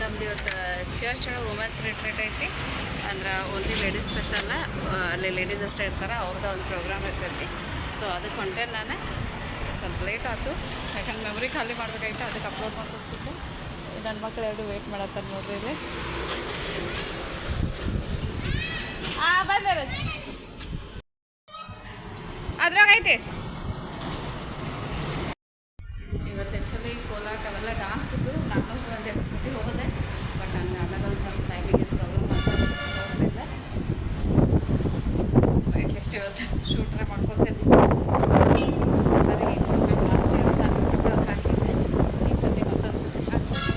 ನಮ್ದು ಇವತ್ತು ಚರ್ಚ್ ಒಳಗೆ ವುಮೆನ್ಸ್ ರಿಟ್ರೀಟ್ ಐತಿ. ಅಂದ್ರೆ ಓನ್ಲಿ ಲೇಡೀಸ್ ಸ್ಪೆಷಲ್ಲ, ಅಲ್ಲಿ ಲೇಡೀಸ್ ಅಷ್ಟೇ ಇರ್ತಾರೆ, ಅವ್ರದ್ದು ಒಂದು ಪ್ರೋಗ್ರಾಮ್ ಇರ್ತೈತಿ. ಸೊ ಅದಕ್ಕೆ ಹೊಂಟೇನೆ ನಾನು. ಸ್ವಲ್ಪ ಲೇಟ್ ಆಯ್ತು, ಯಾಕಂದ್ರೆ ಮೆಮೊರಿ ಖಾಲಿ ಮಾಡ್ಬೇಕಾಯ್ತು, ಅದಕ್ಕೆ ಅಪ್ಲೋಡ್ ಮಾಡ್ಕೊಡ್ತಿತ್ತು. ನನ್ನ ಮಕ್ಕಳು ಎರಡು ವೇಟ್ ಮಾಡತ್ತಾರೆ ನೋಡ್ರಿ ಇಲ್ಲಿ. ಬಂದಾರ ಅದ್ರಾಗೈತಿ. ಇವತ್ತು ಆ್ಯಕ್ಚುಲಿ ಕೋಲಾಟ ಅವೆಲ್ಲ ಡಾನ್ಸ್ ಇದ್ದು ನಾನು ಒಂದು ಎಕ್ಸತಿ ಹೋದೆ. ಬಟ್ ನನಗೆ ಆಮೇಲೆ ಒಂದು ಸ್ವಲ್ಪ ಟೈಮಿಗೆ ಪ್ರಾಬ್ಲಮ್ ಹೋಗಲಿಲ್ಲ. ಅಟ್ಲೀಸ್ಟ್ ಇವತ್ತು ಶೂಟ್ರೆ ಮಾಡ್ಕೊತೇನೆ. ಬರೀ ಲಾಸ್ಟ್ ಇಯರ್ ನಾನು ಯೂಟ್ಯೂಬ್ ಹಾಕಿದ್ದೆ, ಈ ಸತಿ ಮತ್ತೊಂದು ಸತಿ ಹಾಕ್ತೀನಿ.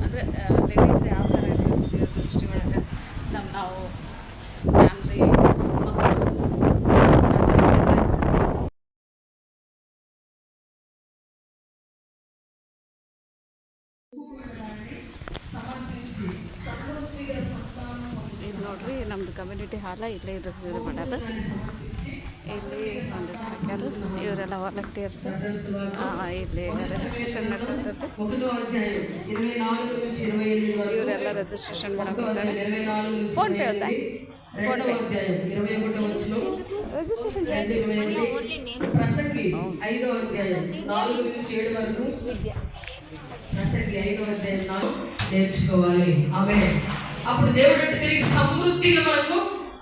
ಅಂದರೆ ಲೇಡೀಸ್ ಯಾವ ಥರ ಇರ್ತೀವಿ ದೃಷ್ಟಿ ಒಳಗೆ ನಾವು ಫ್ಯಾಮ್ಲಿ ಮಕ್ಕಳು ಇದು ನೋಡ್ರಿ ನಮ್ಮದು ಕಮ್ಯುನಿಟಿ ಹಾಲ ಇಲ್ಲೇ ಇದು ಮಾಡ್ಯಾರ. ಇಲ್ಲಿ ಒಂದು ಹಾಕ್ಯಾರ. ಇವರೆಲ್ಲ ವಾಲಂಟಿಯರ್ಸ್. ಇಲ್ಲಿ ರಿಜಿಸ್ಟ್ರೇಷನ್ ನಡೆಸತ್ತೆ. ಇವರೆಲ್ಲ ರಿಜಿಸ್ಟ್ರೇಷನ್ ಮಾಡಕ್ಕೋತಾರೆ. ಫೋನ್ಪೇ ಅಲ್ಲ, ಫೋನ್ಪೇ ರಿಜಿಸ್ಟ್ರೇಷನ್ నేర్చుకోవాలి. ఆమె అప్పుడు దేవుడు అంటే తిరిగి సమృద్ధిగా మనకు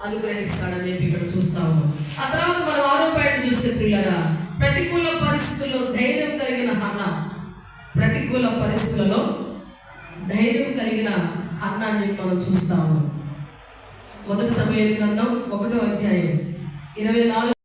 అనుగ్రహిస్తాడని చెప్పి ఇక్కడ చూస్తా ఉన్నాం. ఆ తర్వాత మనం 6వ పాయింట్ చూస్తే పిల్లరా, ప్రతికూల పరిస్థితుల్లో ధైర్యం కలిగిన హన్న. ప్రతికూల పరిస్థితులలో ధైర్యం కలిగిన హన్నాన్ని మనం చూస్తా ఉన్నాం. 1 సమూయేలు గ్రంథం 1వ అధ్యాయం 24.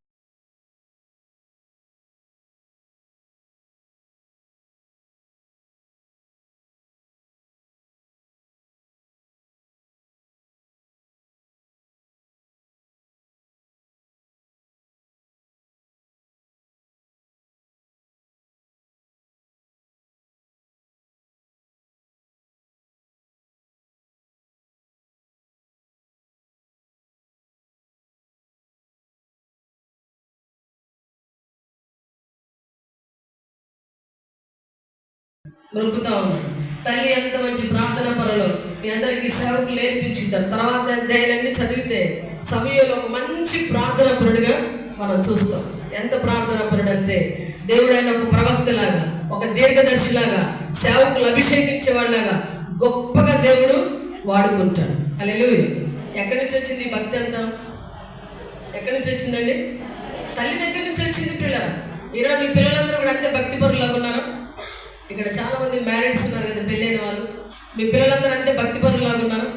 దొరుకుతా ఉన్నాడు. తల్లి ఎంత మంచి ప్రార్థన పరలో మీ అందరికీ సేవకులు నేర్పించుంటారు. తర్వాత అధ్యాయాలన్నీ చదివితే సమయంలో ఒక మంచి ప్రార్థన పరుడుగా మనం చూస్తాం. ఎంత ప్రార్థన పరుడు అంటే దేవుడైన ఒక ప్రవక్తలాగా, ఒక దీర్ఘదర్శిలాగా, సేవకులు అభిషేకించేవాళ్ళలాగా గొప్పగా దేవుడు వాడుకుంటాడు. హల్లెలూయా. ఎక్కడి నుంచి వచ్చింది ఈ భక్తి అంతా? ఎక్కడి నుంచి వచ్చిందండి? తల్లి దగ్గర నుంచి వచ్చింది. పిల్లలు ఈరోజు మీ పిల్లలందరూ కూడా అంతే భక్తి పరులాగా ఉన్నారు. ఇక్కడ చాలా మంది మ్యారేడ్స్ ఉన్నారు కదా, పెళ్ళైన వాళ్ళు. మీ పిల్లలందరూ అంతే భక్తి పరులాగా ఉన్నారు.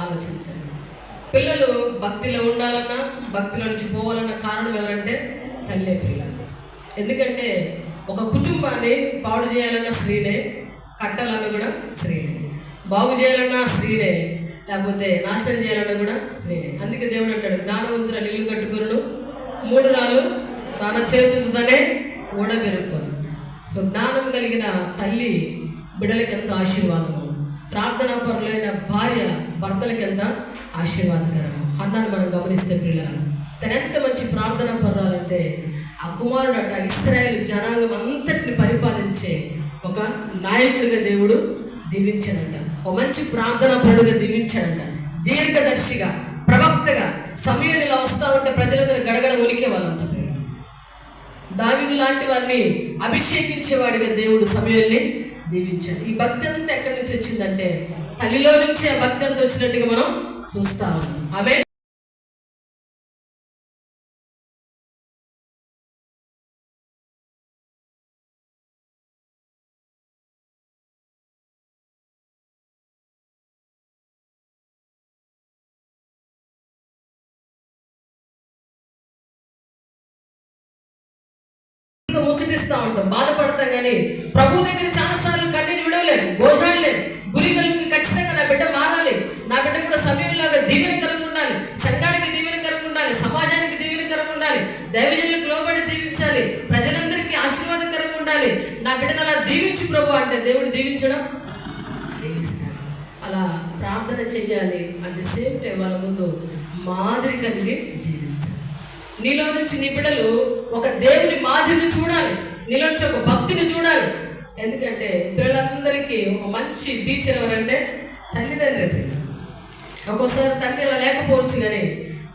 ఆలోచించండి. పిల్లలు భక్తిలో ఉండాలన్నా, భక్తిలో నుంచి పోవాలన్న కారణం ఎవరంటే తల్లే పిల్లలు. ఎందుకంటే ఒక కుటుంబాన్ని పాడు చేయాలన్నా స్త్రీనే, కట్టాలన్నా కూడా స్త్రీనే, బాగు చేయాలన్నా స్త్రీనే, లేకపోతే నాశనం చేయాలన్నా కూడా స్త్రీనే. అందుకే దేవుడు అంటాడు, జ్ఞానవంతుల ఇల్లు కట్టుకును 3 రాళ్ళు తన చేతులతోనే ఓడబెరుక్కొని. సో జ్ఞానం కలిగిన తల్లి బిడ్డలకి ఎంత ఆశీర్వాదము, ప్రార్థనా పరులైన భార్య భర్తలకి ఎంత ఆశీర్వాదకరము. అన్నాను మనం గమనిస్తే పిల్లలు, తను ఎంత మంచి ప్రార్థనా పరురాలంటే ఆ కుమారుడు అట ఇశ్రాయేలు జనాంగం అంతటిని పరిపాలించే ఒక నాయకుడిగా దేవుడు దీవించాడంట. ఒక మంచి ప్రార్థనా పరుడుగా దీవించాడంట. దీర్ఘదర్శిగా, ప్రవక్తగా. సమయం ఇలా వస్తూ ఉంటే ప్రజలందరూ గడగడ ఉనికే వాళ్ళంతా. దావీదు లాంటి వారిని అభిషేకించేవాడిగా దేవుడు సమయాన్ని దీవించాడు. ఈ భక్తి అంతా ఎక్కడి నుంచి వచ్చిందంటే తల్లిలో నుంచి ఆ భక్తి అంతా వచ్చినట్టుగా మనం చూస్తా ఉన్నాం. ఆమె ముచ్చటిస్తూ ఉంటాం, బాధపడతాం. కానీ ప్రభు దగ్గర చాలాసార్లు కన్నీరు విడవలేదు, గోజాడలేదు. గురిగలకు ఖచ్చితంగా నా బిడ్డ మారాలి, నా బిడ్డ కూడా సమయంలాగా దీవెనకరంగా ఉండాలి, సంఘానికి దీవెనకరంగా ఉండాలి, సమాజానికి దీవెనకరంగా ఉండాలి, దైవజనులకు లోబడి జీవించాలి, ప్రజలందరికీ ఆశీర్వాదకరంగా ఉండాలి. నా బిడ్డను అలా దీవించు ప్రభు అంటే దేవుడు దీవించడం దీవిస్తాడు. అలా ప్రార్థన చెయ్యాలి. అట్ ది సేమ్ టైం వాళ్ళ ముందు మాదిరి కలిగి జీవించాలి. నీలో నుంచి నీ బిడ్డలు ఒక దేవుని మాదిరిని చూడాలి, నీలో నుంచి ఒక భక్తిని చూడాలి. ఎందుకంటే పిల్లలందరికీ ఒక మంచి టీచర్ ఎవరంటే తల్లిదండ్రి. ఒక్కోసారి తల్లి అలా లేకపోవచ్చు, కానీ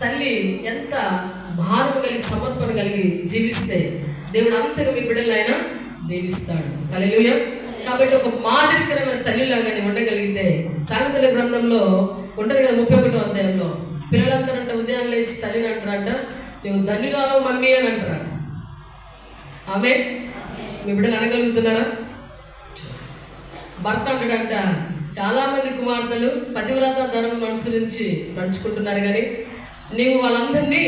తల్లి ఎంత భారము కలిగి సమర్పణ కలిగి జీవిస్తే దేవుడు అంతగా మీ బిడ్డలైనా దీవిస్తాడు. హల్లెలూయా. కాబట్టి ఒక మాదిరికరమైన తల్లిలాగా నీవు ఉండగలిగితే, సామెతల గ్రంథంలో ఉంటుంది కదా 31వ అధ్యాయంలో, పిల్లలందరూ అంటే ఉదయం లేచి తల్లిని అంటారంట, నువ్వు ధన్యురాలు మమ్మీ అని అంటారంట. ఆమె మీ బిడ్డలు అనగలుగుతున్నారా? భర్త అంటాడంట, చాలామంది కుమార్తెలు పతివ్రత ధర్మం అనుసరించి నడుచుకుంటున్నారు, కానీ నీవు వాళ్ళందరినీ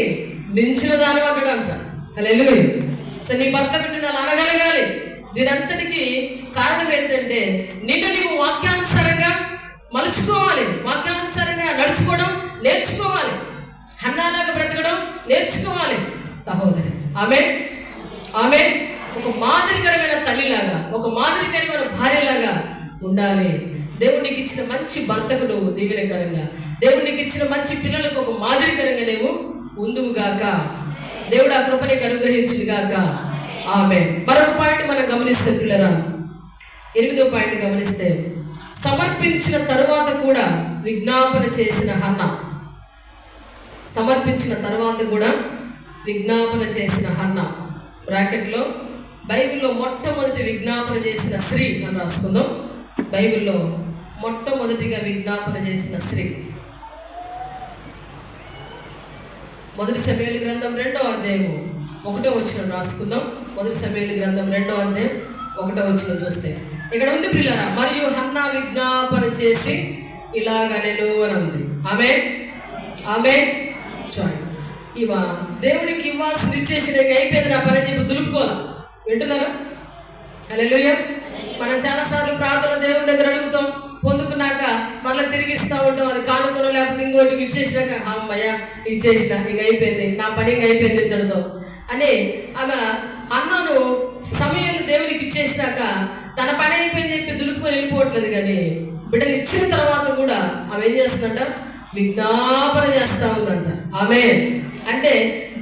మించిన దాని అంటాడంట. హల్లెలూయా. సో నీ భర్తకు నిన్ను అలా అనగలగాలి. దీనంతటికి కారణం ఏంటంటే నిన్ను నీవు వాక్యానుసారంగా మలుచుకోవాలి, వాక్యానుసారంగా నడుచుకోవడం నేర్చుకోవాలి, హన్నాలాగా బ్రతకడం నేర్చుకోవాలి సహోదరి. ఆమె ఒక మాదిరికరమైన తల్లిలాగా, ఒక మాదిరికరమైన భార్యలాగా ఉండాలి. దేవునికి ఇచ్చిన మంచి భర్తకు నువ్వు దీవెనకరంగా, దేవునికి ఇచ్చిన మంచి పిల్లలకు ఒక మాదిరికరంగా నువ్వు ఉందువుగాక. దేవుడు ఆ కృపని అనుగ్రహించింది గాక. ఆమె మరొక పాయింట్ మనం గమనిస్తే పిల్లరా, 8వ పాయింట్ గమనిస్తే, సమర్పించిన తరువాత కూడా విజ్ఞాపన చేసిన హన్న. సమర్పించిన తర్వాత కూడా విజ్ఞాపన చేసిన హన్న. బ్రాకెట్లో బైబిల్లో మొట్టమొదటి విజ్ఞాపన చేసిన స్త్రీ అని రాసుకుందాం. బైబిల్లో మొట్టమొదటిగా విజ్ఞాపన చేసిన స్త్రీ మొదటి సమూయేలు గ్రంథం 2వ అధ్యాయం 1వ వచనం రాసుకుందాం. మొదటి సమూయేలు గ్రంథం 2వ అధ్యాయం 1వ వచనం చూస్తే ఇక్కడ ఉంది పిల్లరా, మరియు హన్నా విజ్ఞాపన చేసి ఇలాగనెను అని ఉంది. ఆమె చూడండి, ఇవ దేవుడికి ఇవ్వాల్సింది ఇచ్చేసి అయిపోయింది నా పని చెప్పి దులుపుకోవాలి. వింటున్నారా? హల్లెలూయా. మనం చాలాసార్లు ప్రార్థన దేవుని దగ్గర అడుగుతాం, పొందుకున్నాక మళ్ళీ తిరిగి ఇస్తూ ఉంటాం. అది కానుకను లేకపోతే ఇంకోటికి ఇచ్చేసినాక అమ్మయ్య ఇచ్చేసిన, ఇంక అయిపోయింది నా పని, ఇంక అయిపోయింది ఇద్దరితో అని ఆమె అన్నను సమయాన్ని దేవునికి ఇచ్చేసినాక తన పని అయిపోయింది చెప్పి దులుపుకొని వెళ్ళిపోవట్లేదు. కానీ బిడ్డలు ఇచ్చిన తర్వాత కూడా ఆమె ఏం చేస్తుందంట? విజ్ఞాపన చేస్తా ఉందంట. ఆమె అంటే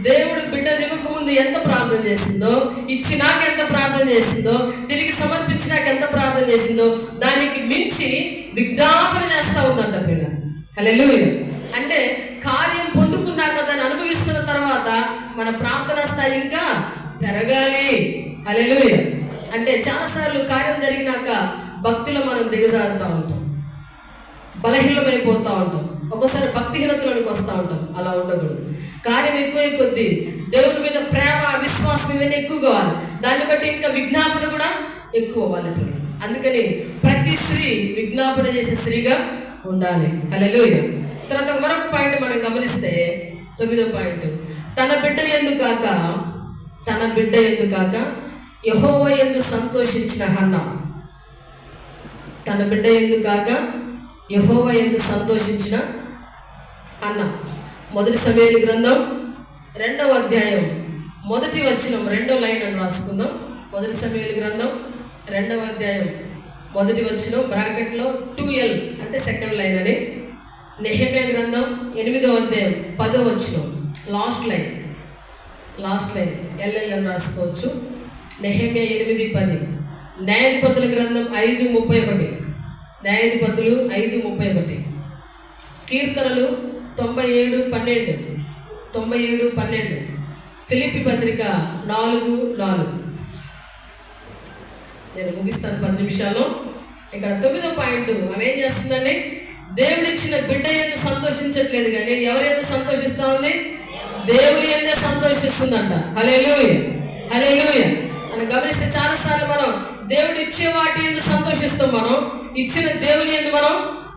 దేవుడు బిడ్డ నిమ్మక ముందు ఎంత ప్రార్థన చేసిందో, ఇచ్చినాక ఎంత ప్రార్థన చేసిందో, తిరిగి సమర్పించినాక ఎంత ప్రార్థన చేసిందో దానికి మించి విజ్ఞాపన చేస్తా ఉందంట బిడ్డ. హల్లెలూయా. అంటే కార్యం పొందుకున్నాక దాన్ని అనుభవిస్తున్న తర్వాత మన ప్రార్థన స్థాయి ఇంకా పెరగాలి. హల్లెలూయా. అంటే చాలాసార్లు కార్యం జరిగినాక భక్తిలో మనం దిగజారుతూ ఉంటాం, బలహీనమైపోతూ ఉంటాం, ఒక్కోసారి భక్తిహీనతలోనికి వస్తూ ఉంటాం. అలా ఉండకూడదు. కార్యం ఎక్కువ కొద్దీ దేవుని మీద ప్రేమ, విశ్వాసం ఇవన్నీ ఎక్కువ కావాలి. దాన్ని బట్టి ఇంకా విజ్ఞాపన కూడా ఎక్కువ అవ్వాలి. అందుకని ప్రతి స్త్రీ విజ్ఞాపన చేసే స్త్రీగా ఉండాలి. హల్లెలూయా. తర్వాత మరొక పాయింట్ మనం గమనిస్తే 9వ పాయింట్, తన బిడ్డ యందు కాక యెహోవా యందు సంతోషించిన హన్న. తన బిడ్డ యందు కాక యెహోవా యందు సంతోషించిన హన్న. మొదటి సమూయేలు గ్రంథం 2వ అధ్యాయం 1వ వచనం 2వ లైన్ అని రాసుకుందాం. మొదటి సమూయేలు గ్రంథం 2వ అధ్యాయం 1వ వచనం బ్రాకెట్లో 2L అంటే సెకండ్ లైన్ అని. నెహెమ్యా గ్రంథం 8వ అధ్యాయం 10వ వచనం లాస్ట్ లైన్ LL అని రాసుకోవచ్చు. నెహెమ్యా 8:10. న్యాయాధిపతుల గ్రంథం 5:31. న్యాయాధిపతులు 5:31. కీర్తనలు 97:12. ఫిలిప్పీ పత్రిక 4:4. నేను ముగిస్తాను 10 నిమిషాల్లో. ఇక్కడ 9వ పాయింట్ ఆమె ఏం చేస్తుందండి? దేవుడిచ్చిన బిడ్డ యందు సంతోషించట్లేదు, కానీ ఎవరి యందు సంతోషిస్తా ఉంది? దేవుని యందే సంతోషిస్తుందంట. హల్లెలూయా. మనం గమనిస్తే చాలాసార్లు మనం దేవుడు ఇచ్చే వాటి యందు సంతోషిస్తాం, మనం ఇచ్చిన దేవుని యందు మనం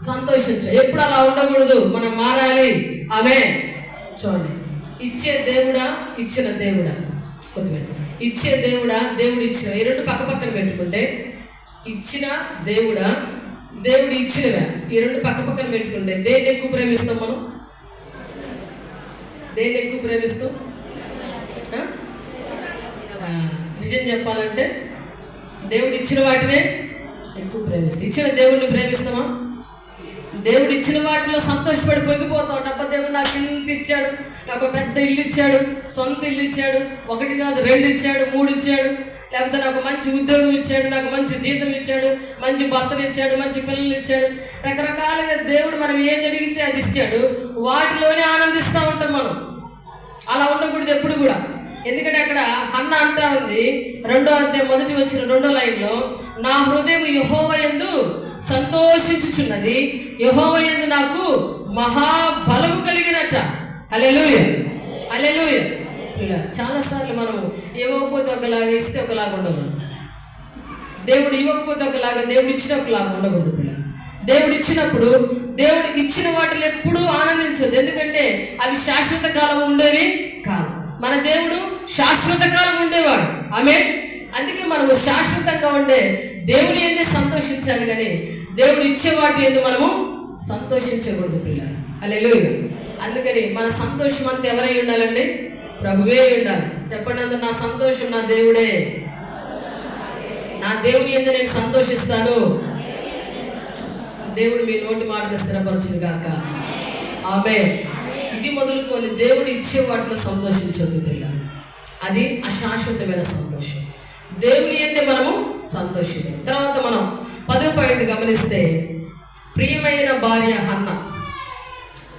సంతోషించాం. ఎప్పుడు అలా ఉండకూడదు, మనం మారాలి. ఆమేన్. చూడండి, ఇచ్చే దేవుడా ఇచ్చిన దేవుడా? ఇచ్చే దేవుడా దేవుడు ఇచ్చిన, ఈ రెండు పక్క పక్కన పెట్టుకుంటే ఇచ్చిన దేవుడా దేవుడు ఇచ్చినవా, ఈ రెండు పక్క పక్కన పెట్టుకుంటే దేన్ని ఎక్కువ ప్రేమిస్తాం మనం? దేన్ని ఎక్కువ ప్రేమిస్తాం? నిజం చెప్పాలంటే దేవుడు ఇచ్చిన వాటినే ఎక్కువ ప్రేమిస్తాం. ఇచ్చిన దేవుడిని ప్రేమిస్తామా? దేవుడు ఇచ్చిన వాటిలో సంతోషపడి పొంగిపోతాం. అబ్బా దేవుడు నాకు ఇల్లు ఇచ్చాడు, నాకు పెద్ద ఇల్లు ఇచ్చాడు, సొంత ఇల్లు ఇచ్చాడు, 1 కాదు 2 ఇచ్చాడు, 3 ఇచ్చాడు, లేకపోతే నాకు మంచి ఉద్యోగం ఇచ్చాడు, నాకు మంచి జీతం ఇచ్చాడు, మంచి భర్తను ఇచ్చాడు, మంచి పిల్లలు ఇచ్చాడు, రకరకాలుగా దేవుడు మనం ఏది అడిగితే అది ఇచ్చాడు, వాటిలోనే ఆనందిస్తూ ఉంటాం మనం. అలా ఉండకూడదు ఎప్పుడు కూడా. ఎందుకంటే అక్కడ హన్న అంటా ఉంది 2వ అధ్యాయం మొదటి వచ్చిన 2వ లైన్లో, నా హృదయం యెహోవా యందు సంతోషించుచున్నది, యెహోవా యందు నాకు మహాబలము కలిగినట. హల్లెలూయా, హల్లెలూయా. చాలాసార్లు మనం ఇవ్వకపోతే ఒకలాగా, ఇస్తే ఒకలాగా ఉండకూడదు. దేవుడు ఇవ్వకపోతే ఒకలాగా, దేవుడు ఇచ్చిన ఒకలాగా ఉండకూడదు పిల్ల. దేవుడు ఇచ్చినప్పుడు, దేవుడు ఇచ్చిన వాటిలో ఎప్పుడూ ఆనందించదు. ఎందుకంటే అవి శాశ్వత కాలం ఉండేవి కాదు. మన దేవుడు శాశ్వత కాలం ఉండేవాడు. ఆమేన్. అందుకే మనము శాశ్వతంగా ఉండే దేవుని ఏందే సంతోషించాలి, కానీ దేవుడు ఇచ్చే వాటి ఏంది మనము సంతోషించకూడదు పిల్లలు. హల్లెలూయా. అందుకని మన సంతోషం అంతా ఎవరై ఉండాలండి? ప్రభువే ఉండాలి. చెప్పండి అంత, నా సంతోషం నా దేవుడే, నా దేవుని యందు నేను సంతోషిస్తాను. దేవుడు మీ నోటి మాటను స్థిరపరచును గాక. ఆమేన్. ఇది మొదలుకొని దేవుడు ఇచ్చే వాటిలో సంతోషించొద్దు పిల్లలు. అది అశాశ్వతమైన సంతోషం. దేవుని యందే మనము సంతోషిద్దాం. తర్వాత మనం 10వ పాయింట్ గమనిస్తే, ప్రియమైన భార్య హన్న.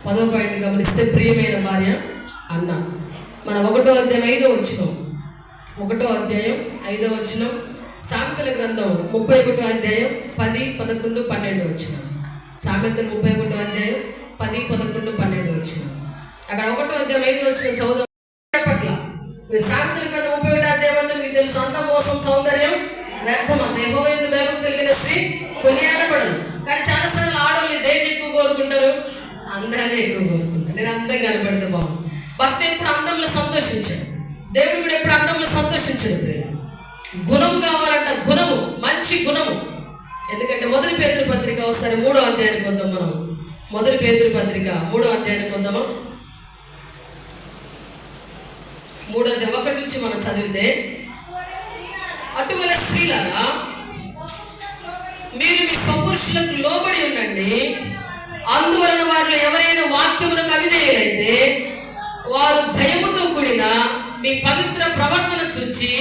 10వ పాయింట్ గమనిస్తే, ప్రియమైన భార్య హన్న. మనం 1వ అధ్యాయం 5వ వచనం, 1వ అధ్యాయం 5వ వచనం, సామెతల గ్రంథం 31వ అధ్యాయం 10, 11, 12 వచనం. సామెతలు 31వ అధ్యాయం 10, 11, 12 వచనం. అక్కడ 1వ అధ్యాయం 5వ వచనం చదువుదాం. పట్ల మీరు సామెతల గ్రంథం 31వ అధ్యాయం అంటే మీకు తెలుసు, అందం మోసం సౌందర్యం వ్యర్థమంత, యెహోవా యందు భయభక్తులు కలిగిన స్త్రీ కొనియాడబడదు. కానీ చాలాసార్లు ఆడవాళ్ళు దేన్ని ఎక్కువ కోరుకుంటారు? అందరాన్ని ఎక్కువ కోరుకుంటారు. నేను అందం కనపడితే బాగుంది. భర్త ఎప్పుడు అందంలో సంతోషించాడు, దేవుడు కూడా ఎప్పుడు అందంలో సంతోషించాడు. గుణము కావాలంట, గుణము, మంచి గుణము. ఎందుకంటే 1 పేతురు పత్రిక ఒకసారి 3వ అధ్యాయానికి వద్దాం మనం. 1 పేతురు పత్రిక 3వ అధ్యాయానికి వద్దాము. 3వ అధ్యాయం 1 నుంచి మనం చదివితే, అటువల స్త్రీలారా మీరు మీ స్వపురుషులకు లోబడి ఉండండి, అందువలన వారిలో ఎవరైనా వాక్యమునకు అవిధేయులైతే వారు భయముతో కూడిన మీ పవిత్ర ప్రవర్తన చూచి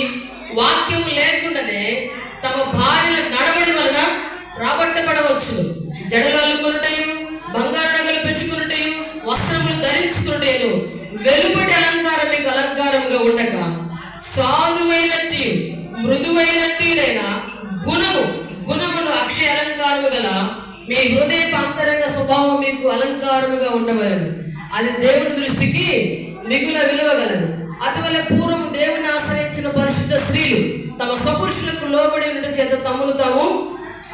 వాక్యము లేకుండానే తమ భార్యల నడవడి వలన రాబట్టబడవచ్చు. జడలు అల్లుకొనుటయు, బంగారు నగలు పెట్టుకున్నటయు, వస్త్రములు ధరించుకున్నటయు, వెలుపటి అలంకారం మీకు అలంకారంగా ఉండక సాధువైనట్టి మృదువైనట్టినైన గుణములు అక్షయ అలంకారము గల మీ హృదయ అంతరంగ స్వభావం మీకు అలంకారముగా ఉండవలెను. అది దేవుని దృష్టికి మిగుల విలువగలదు. అటువల్ల పూర్వము దేవుని ఆశ్రయించిన పరిశుద్ధ స్త్రీలు తమ స్వపురుషులకు లోబడి ఉండడం చేత తమను తాము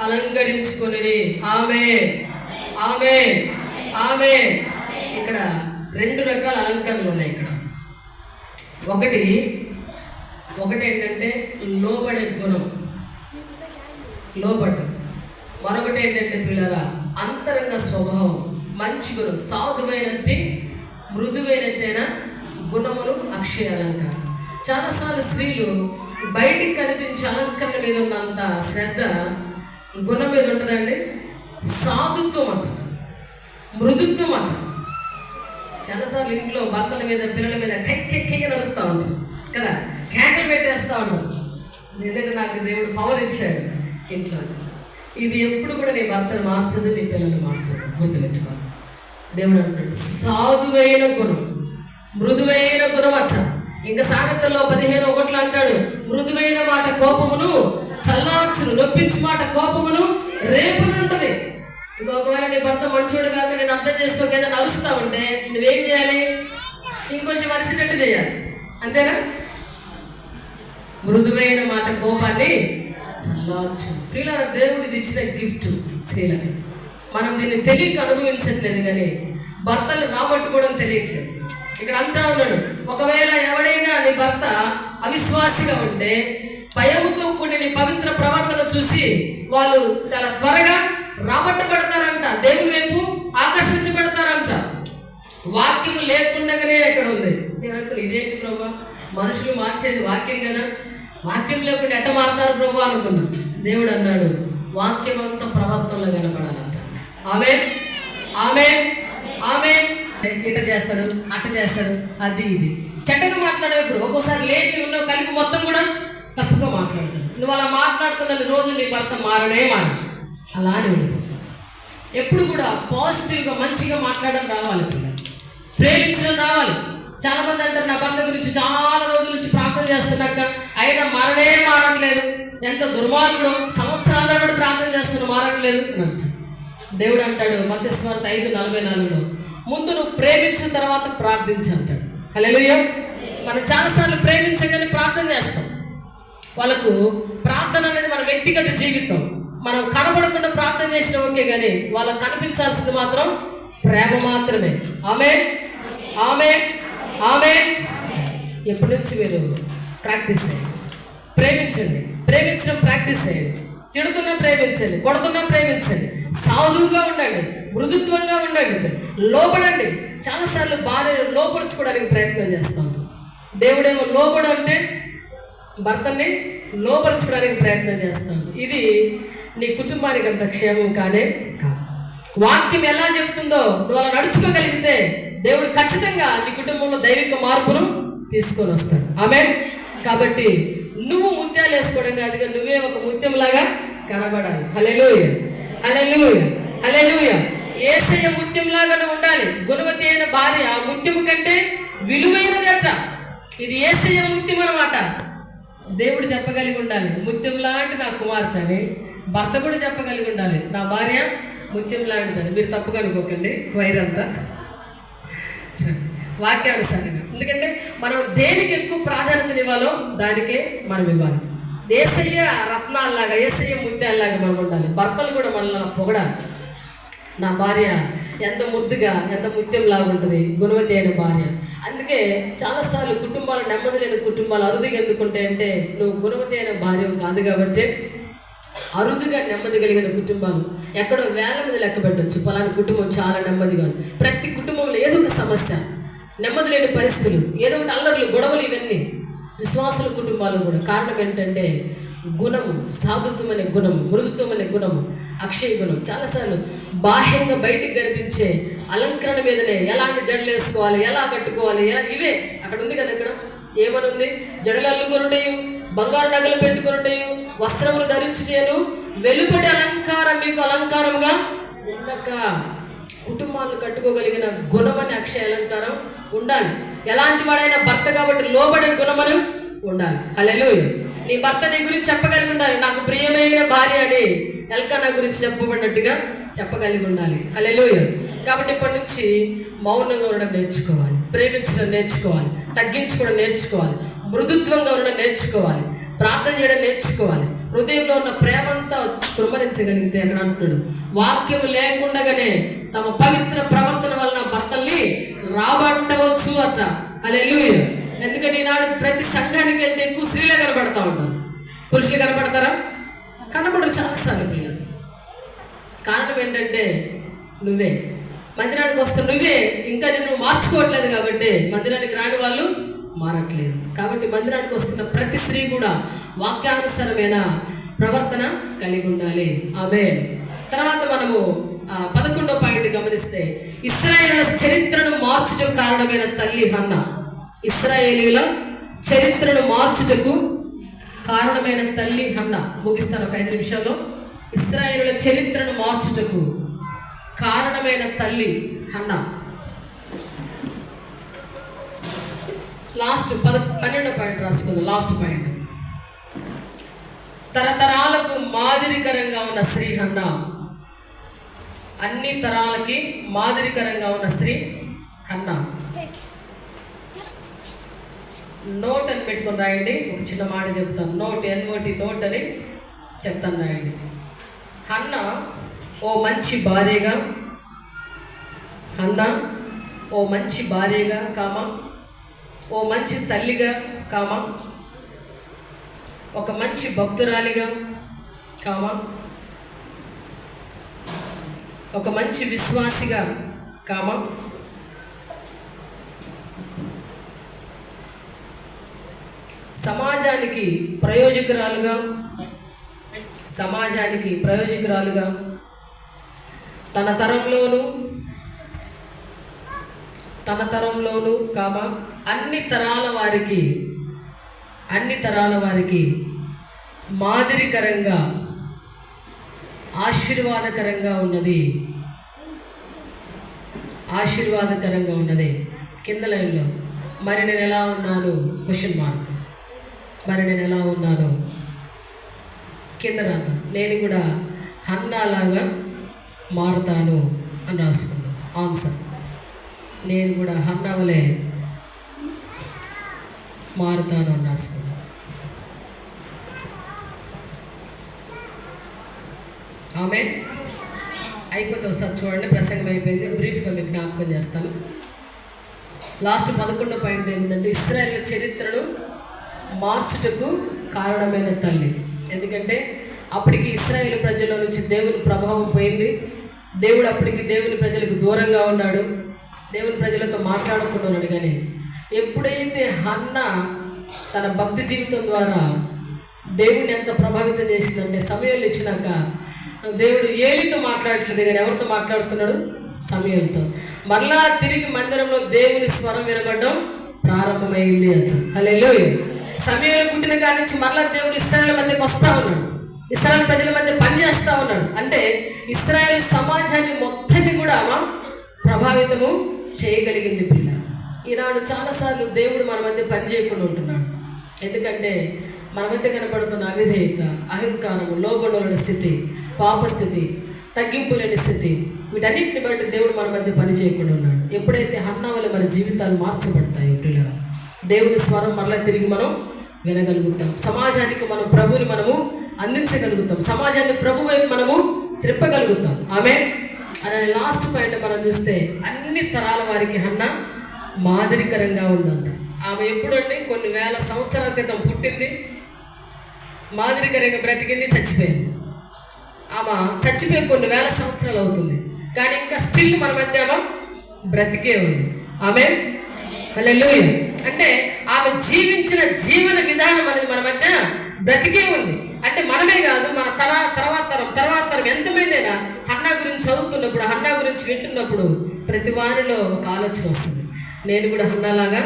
అలంకరించుకొని. ఆమేన్, ఆమేన్, ఆమేన్. ఇక్కడ 2 రకాల అలంకరణలు ఉన్నాయి. ఇక్కడ ఒకటి ఏంటంటే లోబడే గుణం, లోబడ్డం. మరొకటి ఏంటంటే పిల్లల అంతరంగ స్వభావం, మంచి గుణం, సాధువైనట్టి మృదువైనట్టైన గుణములు అక్షయ అలంకారం. చాలాసార్లు స్త్రీలు బయటికి కనిపించే అలంకరణ మీద ఉన్నంత శ్రద్ధ గుణం మీద ఉంటుందండి. సాధుత్వం అంటారు, మృదుత్వం అంటారు. చాలాసార్లు ఇంట్లో భర్తల మీద, పిల్లల మీద కెక్కెక్కి నడుస్తూ ఉంటారు కదా, కేకలు పెట్టేస్తూ ఉంటారు. ఎందుకంటే నాకు దేవుడు పవర్ ఇచ్చాడు ఇంట్లో. ఇది ఎప్పుడు కూడా నీ భర్తను మార్చదు, నీ పిల్లలు మార్చదు, గుర్తుపెట్టుకో. దేవుడు అంటాడు సాధువైన గుణం, మృదువైన గుణం అంట. ఇంకా సామెతల్లో 15:1 అంటాడు, మృదువైన మాట కోపమును చల్లార్చును, నొప్పించి మాట కోపమును రేపునుంటది. ఇంకొకవేళ నీ భర్త మంచోడు కాక నేను అర్థం చేసుకోక ఏదైనా అరుస్తా ఉంటే నువ్వేం చేయాలి? ఇంకొంచెం అరిసినట్టు చేయాలి, అంతేనా? మృదువైన మాట కోపాన్ని చల్లార్చు. ప్రియులారా, దేవుడిది ఇచ్చిన గిఫ్ట్ స్త్రీలకి. మనం దీన్ని తెలియక అనుభవించట్లేదు, కానీ భర్తలు రాబట్టుకోవడం తెలియట్లేదు. ఇక్కడ అంటా ఉన్నాడు, ఒకవేళ ఎవడైనా నీ భర్త అవిశ్వాసిగా ఉంటే భయముతో కూడిన నీ పవిత్ర ప్రవర్తన చూసి వాళ్ళు చాలా త్వరగా రాబట్టబడతారంట, దేవుని వైపు ఆకర్షించబడతారంట. వాక్యము లేకుండానే ఎక్కడ ఉంది. నేను అంటే ఇదేంటి ప్రభా, మనుషులు మార్చేది వాక్యం కదా, వాక్యం లేకుండా ఎట్ట మారుతారు ప్రభు అనుకున్నా. దేవుడు అన్నాడు వాక్యం అంతా ప్రవర్తనలో కనపడాలంట. ఆమేన్, ఆమేన్, ఆమేన్. ఇట చేస్తాడు, అట్ట చేస్తాడు, అది ఇది చెడ్డగా మాట్లాడేప్పుడు ఒక్కోసారి లేచి ఉన్న కలిపి మొత్తం కూడా తప్పుగా మాట్లాడుతుంది. నువ్వు అలా మాట్లాడుతున్న రోజు నీ భర్త మారనే అలానే ఉండిపోతావు. ఎప్పుడు కూడా పాజిటివ్గా మంచిగా మాట్లాడడం రావాలి, పిల్లలు ప్రేమించడం రావాలి. చాలా మంది అంటారు, నా భర్త గురించి చాలా రోజుల నుంచి ప్రార్థన చేస్తున్నాక అయినా మారట్లేదు, ఎంత దుర్మార్గుడు, సంవత్సరాల తరబడి ప్రార్థన చేస్తున్నా మారట్లేదు అని అంటారు. దేవుడు అంటాడు మత్తయి సువార్త 5:44, ముందు నువ్వు ప్రేమించిన తర్వాత ప్రార్థించు అంటాడు. హల్లెలూయా. మనం చాలాసార్లు ప్రేమించగానే ప్రార్థన చేస్తాం. వాళ్ళకు ప్రార్థన అనేది మన వ్యక్తిగత జీవితం. మనం కనబడకుండా ప్రార్థన చేసిన ఓకే, కానీ వాళ్ళకు కనిపించాల్సింది మాత్రం ప్రేమ మాత్రమే. ఆమేన్, ఆమేన్, ఆమేన్. ఎప్పటి నుంచి మీరు ప్రాక్టీస్ చేయండి, ప్రేమించండి, ప్రేమించడం ప్రాక్టీస్ చేయండి. తిడుతున్నా ప్రేమించండి, కొడుతున్నా ప్రేమించండి, సాధువుగా ఉండండి, మృదుత్వంగా ఉండండి, లోబడండి. చాలాసార్లు భార్యను లోపరుచుకోవడానికి ప్రయత్నం చేస్తాం. దేవుడేమో లోబడు అంటే భర్తని లోపరుచుకోవడానికి ప్రయత్నం చేస్తాం. ఇది నీ కుటుంబానికి అంత క్షేమం కానే కాదు. వాక్యం ఎలా చెప్తుందో నువ్వు అలా నడుచుకోగలిగితే దేవుడు ఖచ్చితంగా నీ కుటుంబంలో దైవిక మార్పును తీసుకొని వస్తాడు. ఆమేన్. కాబట్టి నువ్వు ముత్యాలు వేసుకోవడం కాదుగా, నువ్వే ఒక ముత్యంలాగా కనబడాలి. హల్లెలూయా, హల్లెలూయా, హల్లెలూయా. యేసయ్య ముత్యంలాగానే ఉండాలి. గుణవతి అయిన భార్య ఆ ముత్యము కంటే విలువైనదట. ఇది యేసయ్య ముత్యం అన్నమాట. దేవుడు చెప్పగలిగి ఉండాలి, ముత్యం లాంటి నా కుమార్తె అని. భర్త కూడా చెప్పగలిగి ఉండాలి, నా భార్య ముత్యం లాంటిదని. మీరు తప్పుగా అనుకోకండి, వైరంతా వాక్యానుసారంగా. ఎందుకంటే మనం దేనికి ఎక్కువ ప్రాధాన్యత ఇవ్వాలో దానికే మనం ఇవ్వాలి. యేసయ్య రత్నాల్లాగా, యేసయ్య ముత్యాల్లాగా మనం ఉండాలి. భర్తలు కూడా మనల్ని పొగడాలి. నా భార్య ఎంత ముద్దుగా, ఎంత ముత్యంలాగా ఉంటుంది, గుణవతి అయిన భార్య. అందుకే చాలాసార్లు కుటుంబాలు, నెమ్మది లేని కుటుంబాలు అరుదుగా ఎందుకుంటాయి అంటే, నువ్వు గుణవతి అయిన భార్య కాదు కాబట్టి అరుదుగా నెమ్మది కలిగిన కుటుంబాలు ఎక్కడో వేల మీద లెక్క పెట్టవచ్చు. పలానా కుటుంబం చాలా నెమ్మదిగా ఉంది. ప్రతి కుటుంబంలో ఏదో ఒక సమస్య, నెమ్మది లేని పరిస్థితులు, ఏదో ఒకటి అల్లర్లు, గొడవలు, ఇవన్నీ విశ్వాసుల కుటుంబాలు కూడా. కారణం ఏంటంటే గుణము, సాధుత్వం అనే గుణము, మృదుత్వం అనే గుణము, అక్షయ గుణం. చాలాసార్లు బాహ్యంగా బయటికి కనిపించే అలంకరణ మీదనే ఎలాంటి జడలు వేసుకోవాలి, ఎలా కట్టుకోవాలి, ఇవే అక్కడ ఉంది కదా. ఇక్కడ ఏమనుంది? జడలు అల్లుకొనుటయు, బంగారు నగలు పెట్టుకొనుటయు, వస్త్రములు ధరించుటేను, వెలుపటి అలంకారం మీకు అలంకారంగా ఉండక. కుటుంబాలను కట్టుకోగలిగిన గుణమని అక్షయ అలంకారం ఉండాలి. ఎలాంటి వాడైనా భర్త కాబట్టి లోబడే గుణమని ఉండాలి. హల్లెలూయా. నీ భర్త నీ గురించి చెప్పగలిగి ఉండాలి, నాకు ప్రియమైన భార్య అని ఎల్కానా గురించి చెప్పబడినట్టుగా చెప్పగలిగి ఉండాలి. హల్లెలూయా. కాబట్టి ఇప్పటి నుంచి మౌనంగా ఉండడం నేర్చుకోవాలి, ప్రేమించడం నేర్చుకోవాలి, తగ్గించుకోవడం నేర్చుకోవాలి, మృదుత్వంగా ఉండడం నేర్చుకోవాలి, ప్రార్థన చేయడం నేర్చుకోవాలి. హృదయంలో ఉన్న ప్రేమంతా కృమ్మరించగలిగితే అక్కడ అంటున్నాడు, వాక్యం లేకుండానే తమ పవిత్ర ప్రవర్తన వలన భర్తల్ని రాబట్టవచ్చు అట. హల్లెలూయా. ఎందుకని ఈనాడు ప్రతి సంఘానికి వెళ్తే ఎక్కువ స్త్రీలే కనబడతా ఉంటారు, పురుషులు కనబడతారా? కనబడరు చాలాసార్లు పిల్లలు. కారణం ఏంటంటే నువ్వే మందిరానికి వస్తావు, నువ్వే ఇంకా నిన్ను మార్చుకోవట్లేదు కాబట్టి మందిరానికి రాని వాళ్ళు మారట్లేదు. కాబట్టి మందిరానికి వస్తున్న ప్రతి స్త్రీ కూడా వాక్యానుసారమైన ప్రవర్తన కలిగి ఉండాలి. ఆమేన్. తర్వాత మనము 11వ పాయింట్ గమనిస్తే, ఇశ్రాయేలుల చరిత్రను మార్చుటకు కారణమైన తల్లి హన్నా. ఇశ్రాయేలీయుల చరిత్రను మార్చుటకు కారణమైన తల్లి హన్నా. ముగిస్తాను ఒక 5 నిమిషాల్లో. ఇశ్రాయేలుల చరిత్రను మార్చుటకు కారణమైన తల్లి హన్నా. లాస్ట్ 12వ పాయింట్ రాసుకుందాం. లాస్ట్ పాయింట్, తరతరాలకు మాదిరికరంగా ఉన్న స్త్రీ హన్నా. అన్ని తరాలకి మాదిరికరంగా ఉన్న స్త్రీ హన్నా. నోట్ అని పెట్టుకొని రాయండి. ఒక చిన్న మాట చెప్తాను. నోట్, NOT, నోట్ అని చెప్తాను, రాయండి. హన్నా ఓ మంచి భార్యగా, హన్నా ఓ మంచి భార్యగా కామా, ఓ మంచి తల్లిగా కామా, ఒక మంచి భక్తురాలిగా కామా, ఒక మంచి విశ్వాసిగా కామా, సమాజానికి ప్రయోజకురాలుగా తన తరంలోను కామా, అన్ని తరాల వారికి అన్ని తరాల వారికి మాదిరికరంగా ఆశీర్వాదకరంగా ఉన్నది. ఆశీర్వాదకరంగా ఉన్నది. కింద లైన్లో మరి నేను ఎలా ఉన్నాను క్వశ్చన్ మార్క్. మరి నేను ఎలా ఉన్నాను కింద రాద్దాం. నేను కూడా హన్నాలాగా మారుతాను అని రాసుకుందాం. ఆన్సర్, నేను కూడా హన్నావలే మారుతాను అని రాసుకుందాం. ఆమె అయిపోతే ఒకసారి చూడండి, ప్రసంగం అయిపోయింది. బ్రీఫ్గా మీకు జ్ఞాపకం చేస్తాను. లాస్ట్ 11వ పాయింట్ ఏమిటంటే ఇశ్రాయేలు చరిత్రను మార్చుటకు కారణమైన తల్లి. ఎందుకంటే అప్పటికి ఇశ్రాయేలు ప్రజల నుంచి దేవుని ప్రభావం పోయింది. దేవుడు అప్పటికి దేవుని ప్రజలకు దూరంగా ఉన్నాడు, దేవుని ప్రజలతో మాట్లాడకుండా ఉన్నాడు. కానీ ఎప్పుడైతే హన్నా తన భక్తి జీవితం ద్వారా దేవుడిని ఎంత ప్రభావితం చేసిందంటే, సమయాలు ఇచ్చినాక దేవుడు ఏలితో మాట్లాడట్లేదు కానీ ఎవరితో మాట్లాడుతున్నాడు? సమయాలతో. మళ్ళా తిరిగి మందిరంలో దేవుని స్వరం వినబడడం ప్రారంభమైంది అంట. హల్లెలూయా. సమయాలు పుట్టిన కాడి నుంచి మళ్ళా దేవుడు ఇశ్రాయేలు మధ్యకి వస్తూ ఉన్నాడు, ఇశ్రాయేలు ప్రజల మధ్య పనిచేస్తూ ఉన్నాడు. అంటే ఇశ్రాయేలు సమాజాన్ని మొత్తాన్ని కూడా ప్రభావితము చేయగలిగింది పిల్ల. ఈనాడు చాలాసార్లు దేవుడు మన మధ్య పని చేయకుండా ఉంటున్నాడు. ఎందుకంటే మన మధ్య కనపడుతున్న అవిధేయత, అహంకారము, లోబడలేని స్థితి, పాపస్థితి, తగ్గింపు లేని స్థితి, వీటన్నిటిని బట్టి దేవుడు మన మధ్య పని చేయకుండా ఉన్నాడు. ఎప్పుడైతే హన్నా వల్ల మన జీవితాలు మార్చబడతాయో పిల్లలు, దేవుని స్వరం మరలా తిరిగి మనం వినగలుగుతాం. సమాజానికి మనం ప్రభుని మనము అందించగలుగుతాం, సమాజాన్ని ప్రభు వైపు మనము త్రిప్పగలుగుతాం. ఆమె అనే లాస్ట్ పాయింట్ మనం చూస్తే అన్ని తరాల వారికి హన్నా మాదిరికరంగా ఉందంట. ఆమె ఎప్పుడండి? కొన్ని వేల సంవత్సరాల క్రితం పుట్టింది, మాదిరికరంగా బ్రతికింది, చచ్చిపోయింది. ఆమె చచ్చిపోయి కొన్ని వేల సంవత్సరాలు అవుతుంది, కానీ ఇంకా స్టిల్ మన మధ్య ఆమె బ్రతికే ఉంది. ఆమె హల్లెలూయా. అంటే ఆమె జీవించిన జీవన విధానం అనేది మన మధ్య బ్రతికే ఉంది. అంటే మనమే కాదు, మన తర్వాత తరం ఎంతమందైనా హన్నా గురించి చదువుతున్నప్పుడు, హన్నా గురించి వింటున్నప్పుడు ప్రతి వారిలో ఒక ఆలోచన వస్తుంది, నేను కూడా హన్నాలాగా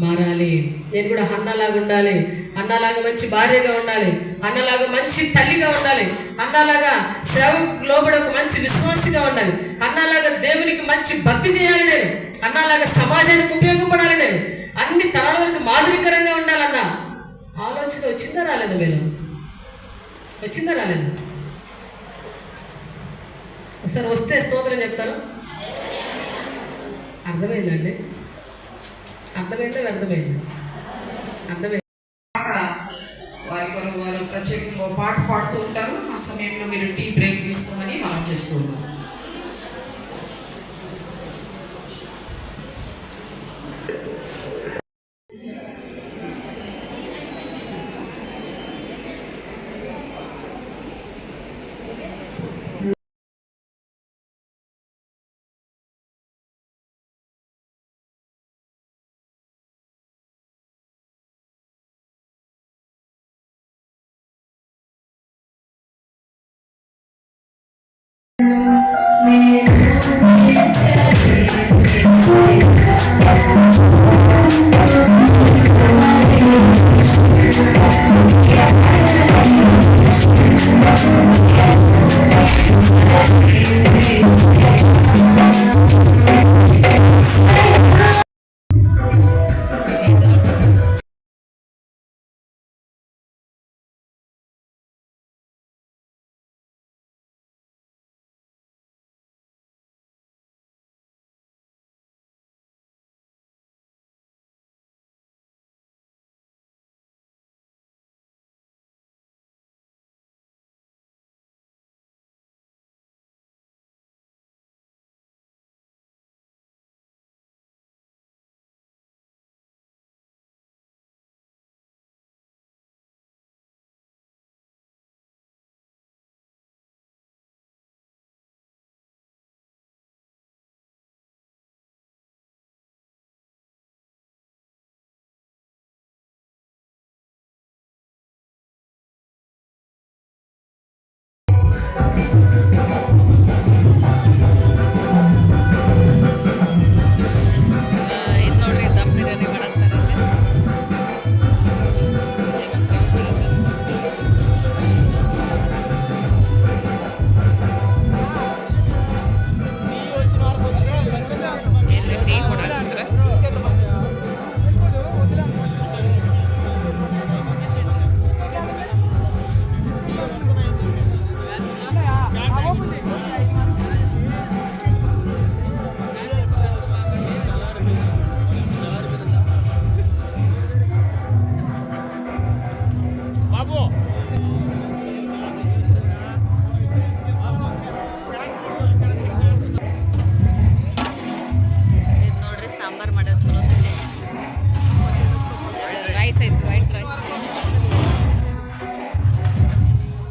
మారాలి, నేను కూడా హన్నాలాగా ఉండాలి, హన్నాలాగా మంచి భార్యగా ఉండాలి, హన్నాలాగా మంచి తల్లిగా ఉండాలి, హన్నాలాగా సేవకు లోబడి ఒక మంచి విశ్వాసిగా ఉండాలి, హన్నాలాగా దేవునికి మంచి భక్తి చేయాలి, నేను హన్నాలాగా సమాజానికి ఉపయోగపడాలి, నేను అన్ని తరాల వరకు మాదిరికరంగా ఉండాలన్న ఆలోచన వచ్చిందా రాలేదు? మీరు వచ్చిందా రాలేదు? ఒకసారి వస్తే స్తోత్రం చెప్తాను. అర్థమైందండి? అర్థమైందా? వ్యర్థమైంది? అర్థమైంది. వారు ప్రత్యేకంగా పాట పాడుతూ ఉంటారు. ఆ సమయంలో మీరు టీ బ్రేక్ తీసుకోమని మనం చేస్తూ ఉన్నాం.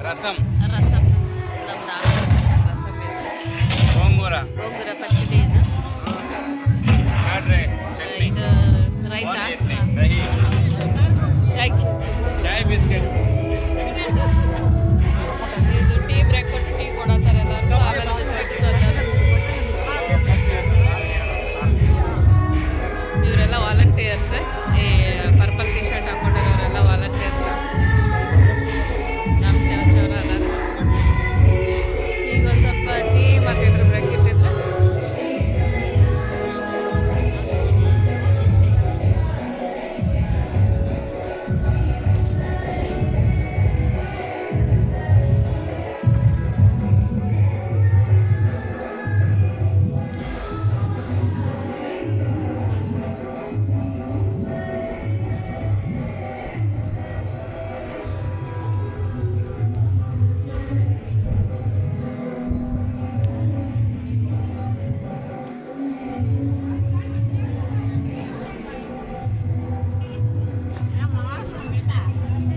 రసం రసం ನಮ್ದು ರಸಂ గోంగూర ಗೋಂಗೂರ ಪಚ್ಚಡಿ ಇದು ಇದು ರೈತಾ దహి ಥ್ಯಾಂಕ್ ಯು చాయ్ బిస్కెట్స్ ಇದು ಟೀ ಬ್ರೇಕ್ ಕೊಟ್ಟು ಟೀ ಕೊಡತ್ತಾರೆ ಎಲ್ಲರೂ ಆಮೇಲೆ ಬಿಸ್ಕೆಟ್ ಕೊಡ್ತಾರೆ ಇವರೆಲ್ಲ ವಾಲಂಟಿಯರ್ಸ್ ಈ ಪರ್ಪಲ್ ಟಿ ಶರ್ಟ್ ಹಾಕೊಂಡಿರೋರೆಲ್ಲ ವಾಲಂಟಿಯರ್ಸ್ ನಮ್ಮ ಚೌರ ಅದಾರ ಈಗ ಒಂದು ಸ್ವಲ್ಪ ಟೀ ಮತ್ತು ಇದ್ರ ಬ್ರೇಕ್ ಇಟ್ಟಿದ್ರು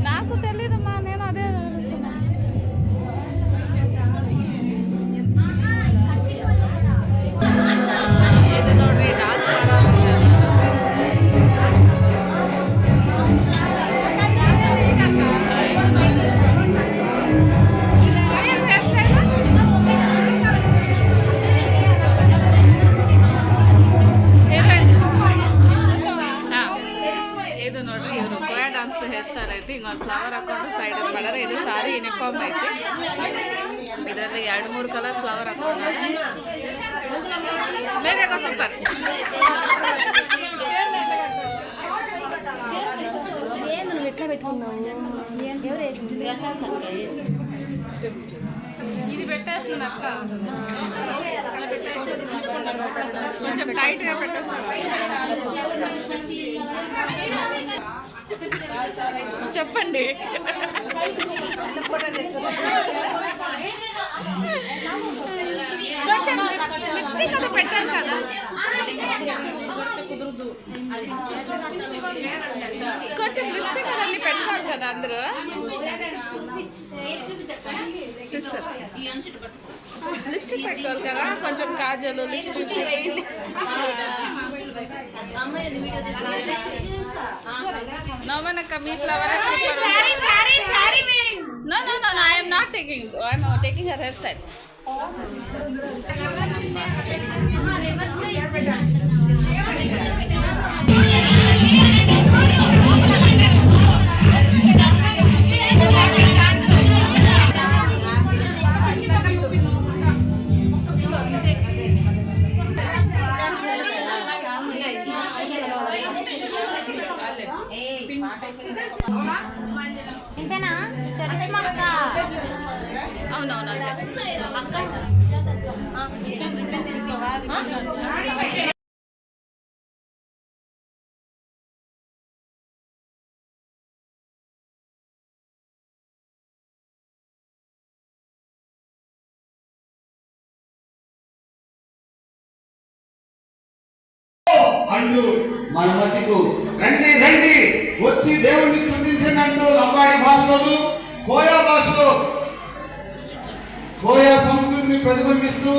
నాకు తెలీదమ్మా నేను అదే అడుగుతున్నా ಇದು ನೋಡ್ರಿ ಡ್ಯಾನ್ಸ್ ಇದು ನೋಡ್ರಿ ಇವರು ಕೋಯಾ ಡ್ಯಾನ್ಸ್ ಹೇರ್ ಸ್ಟೈಲ್ ಐತಿ ಹಿಂಗೊಂದು ಫ್ಲವರ್ ಹಾಕೊಂಡು ಸೈಡ್ ಮಾಡ್ಯಾರ ಇದು ಸಾರಿ ಯೂನಿಫಾರ್ಮ್ ಐತಿ ಇದರಲ್ಲಿ 2-3 ಕಲರ್ ಫ್ಲವರ್ ಹಾಕೊಂಡ್ರೆ ಬೇರೆ ಸೂಪರ್ ఎట్లా పెట్టుకున్నావు ఎవరు వేసింది ఇది పెట్టేస్తుంది అక్క కొంచెం టైట్గా పెట్టేస్తాను చెప్పండి కొంచెం లిప్స్టిక్ అది పెట్టాను కదా కొంచెం లిప్స్టిక్ అవన్నీ పెట్టుకోవాలి కదా అందరూ సిస్టర్ లిప్స్టిక్ పెట్టుకోవాలి కదా కొంచెం కాజలు లిప్స్టిక్ నవ్వనక్క మీ flower No, I am not taking. I am taking her hairstyle. ఇంతేనా చరిష్మా అక్క అవునవును అంటూ మన మధ్యకు రండి రండి వచ్చి దేవుణ్ణి స్తుతించండి అంటూ లంబాడి భాషలో కోయా భాషలో కోయా సంస్కృతిని ప్రతిబింబిస్తూ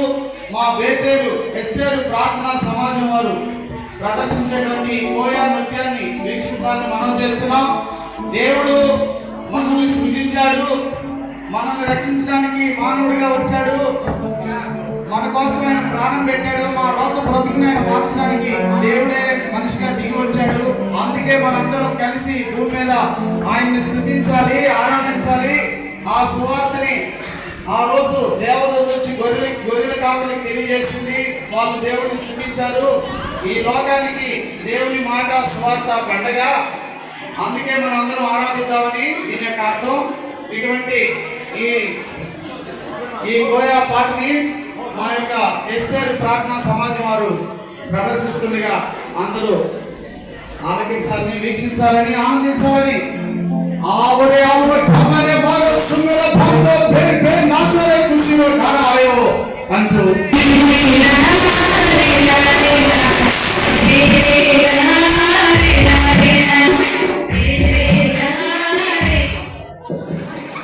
మా బేతేలు ఎస్తేరు ప్రార్థనా సమాజం వారు ప్రదర్శించేటువంటి కోయా నృత్యాన్ని వీక్షించాలని మనం చేస్తున్నాం. దేవుడు మనల్ని సృజించాడు, మనల్ని రక్షించడానికి మానవుడిగా వచ్చాడు, మన కోసం ఆయన ప్రాణం పెట్టాడు, మా లోక బ్రతుకుని ఆయన మార్చడానికి దేవుడే మనిషిగా దిగి వచ్చాడు. అందుకే మనందరం కలిసి భూమి మీద ఆయన్ని స్తుతించాలి, ఆరాధించాలి. ఆ సువార్తని ఆ రోజు దేవదూత వచ్చి గొర్రెల కాపులకు తెలియజేసింది, వాళ్ళు దేవుడిని స్తుతించారు. ఈ లోకానికి దేవుని మాట సువార్త పండగ, అందుకే మనం అందరం ఆరాధిద్దామని దీని యొక్క అర్థం. ఇటువంటి ఈ ఈ కోయా పాటని మా యొక్క ఎస్తేరు ప్రార్థనా సమాజం వారు ప్రదర్శిస్తుండగా అందరూ ఆలకించాలని, వీక్షించాలని, ఆనందించాలని आवरे आवरे हमारे बारो सुंदर भागो फिर नाचरे खुशी और धारा आयो अंतु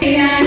Yeah.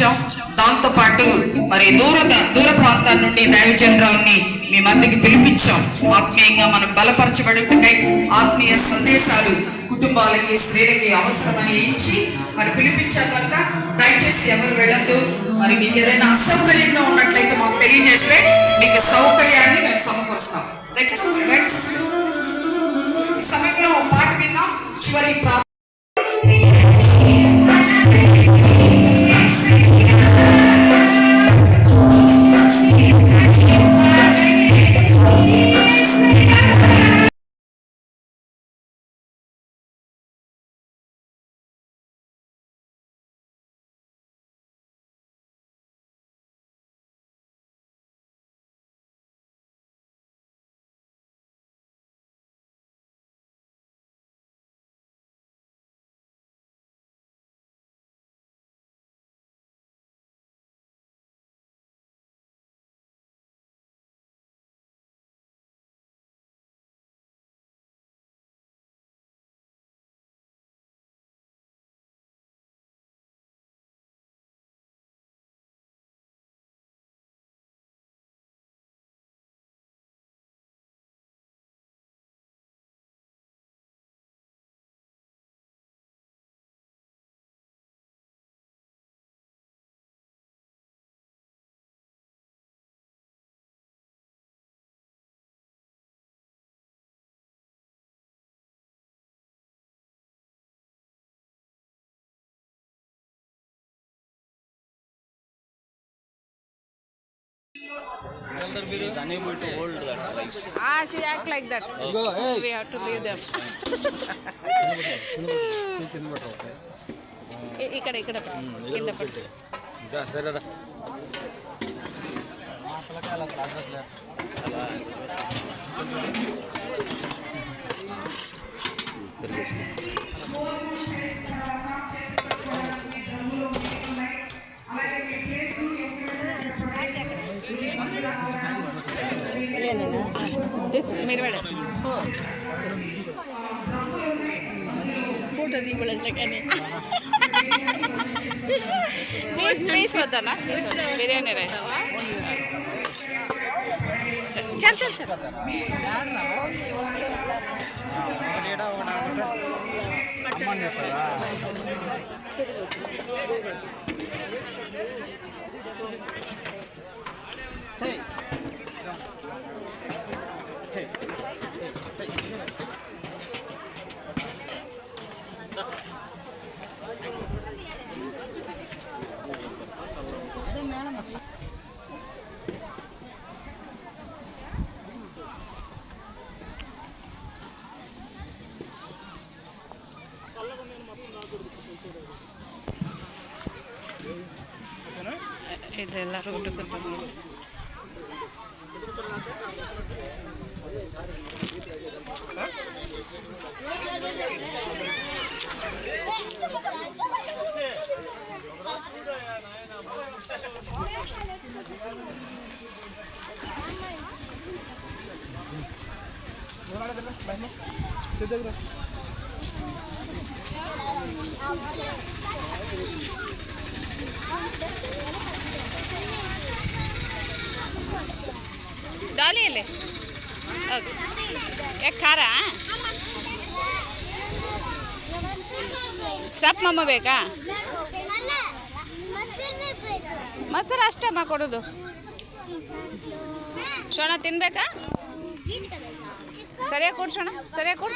ఇచ్చాం. దాంతోపాటు మరి దూర ప్రాంతాల నుండి దైవజనరాల్ని మీ మధ్యకి పిలిపించాం. ఆత్మీయంగా మనం బలపరచబడుటకై ఆత్మీయ సందేశాలు కుటుంబాలకి స్త్రీలకి అవసరమని ఇచ్చి మరి పిలిపించాం కనుక దయచేసి ఎవరు వెళ్ళద్దు. మరి మీకు ఏదైనా అసౌకర్యంగా ఉన్నట్లయితే మాకు తెలియజేస్తే మీకు సౌకర్యాన్ని మేము సమకూరుస్తాం. నెక్స్ట్ ఈ సమయంలో పాట విన్నాం. చివరి Is unable to hold that rice. She act like that. We have to leave them. ఇక్కడ కింద పట్టు. మీరు ఫోటో తీయబడండి కానీ పీస్ వద్దనా బిర్యానీ రైస్ చల్ చల్ చల్ ಇದೆಲ್ಲರೂ ಹುಡುಕುತ್ತಾರೆ. डालिए ले एक खारा सब मम्मा बेका ಮೊಸರು ಅಷ್ಟಮ್ಮ ಕೊಡೋದು ಶೋಣ ತಿನ್ಬೇಕಾ ಸರಿಯಾಗಿ ಕೊಡು ಶೋಣ ಸರಿಯಾಗಿ ಕೊಡು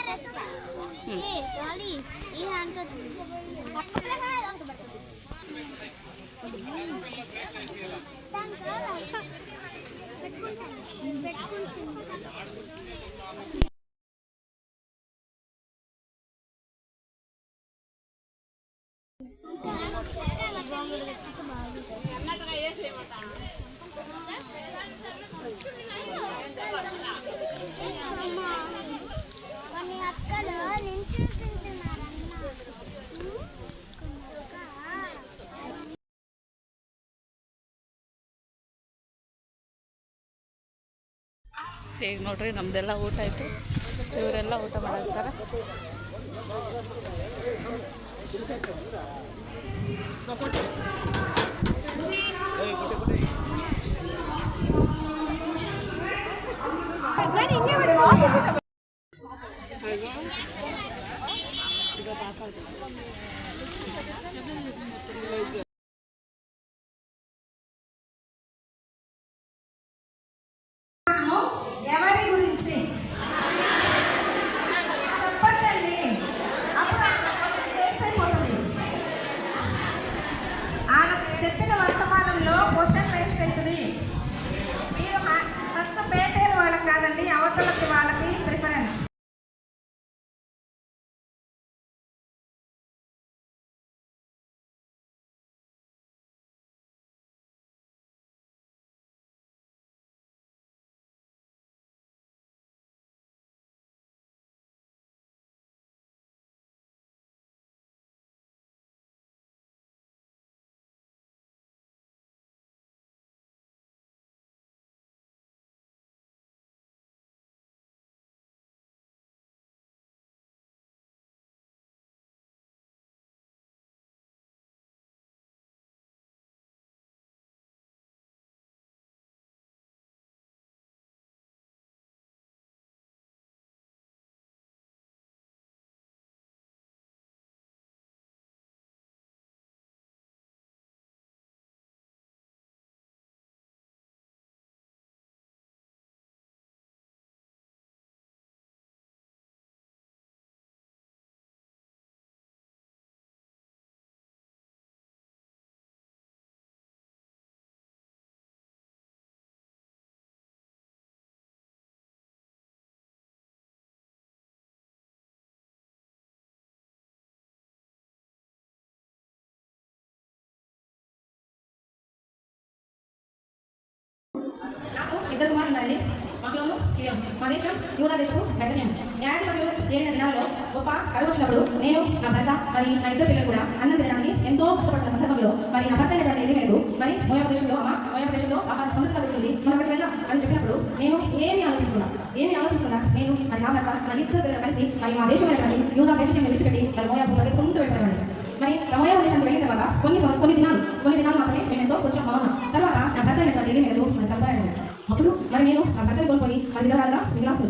ಈಗ ನೋಡ್ರಿ ನಮ್ದೆಲ್ಲ ಊಟ ಆಯಿತು. ಇವರೆಲ್ಲ ಊಟ ಮಾಡಾಕ್ತಾರೆ. ఎవరి గురించి చెప్పద్దండి, అప్పుడు క్వశ్చన్ వేస్ట్ అయిపోతుంది. ఆయన చెప్పిన వర్తమానంలో క్వశ్చన్ వేస్ట్ అవుతుంది. మీరు ఫస్ట్ పేదలు వాళ్ళకి కాదండి, అవతలకి వాళ్ళకి ప్రిఫరెన్స్. నాకు ఇద్దరు కుమారులు ఉన్నారండి. మహిళలు మా దేశం యూదా దేశపు బెతలెహేము. న్యాయాధిపతులు ఏలిన దినాల్లో గొప్ప కరువు వచ్చినప్పుడు నేను, నా భర్త మరి నా ఇద్దరు పిల్లలు కూడా అన్నం తినడానికి ఎంతో కష్టపడిన సందర్భంలో మరి నా భర్త అయినటువంటి ఎలిమెలకు మరి మోయాబు దేశంలో ఆహారం సమృద్ధిగా దొరుకుతుంది, మనం అక్కడికి వెళ్దాం అని చెప్పినప్పుడు నేను ఏమి ఆలోచించుకున్నా నేను మరి నా భర్త నా ఇద్దరు పిల్లలు కలిసి మరి మా దేశం అయినటువంటి యూదా బెతలెహేమును విడిచిపెట్టి మరి మోయాబు పరిగెత్తుకుంటూ వెళ్ళిపోయాడు. మరి మోయాబు దేశానికి వెళ్ళిన తర్వాత కొన్ని దినాలు మాత్రమే నేను ఎంతో కొంచెం బాగున్నాను. తర్వాత నా భర్త అయినటువంటి ఎలిమెలకు మనం చంపాడు. అప్పుడు మరి నేను నా భర్తని కోల్పోయి 10 విధాలుగా మిగిలాల్సి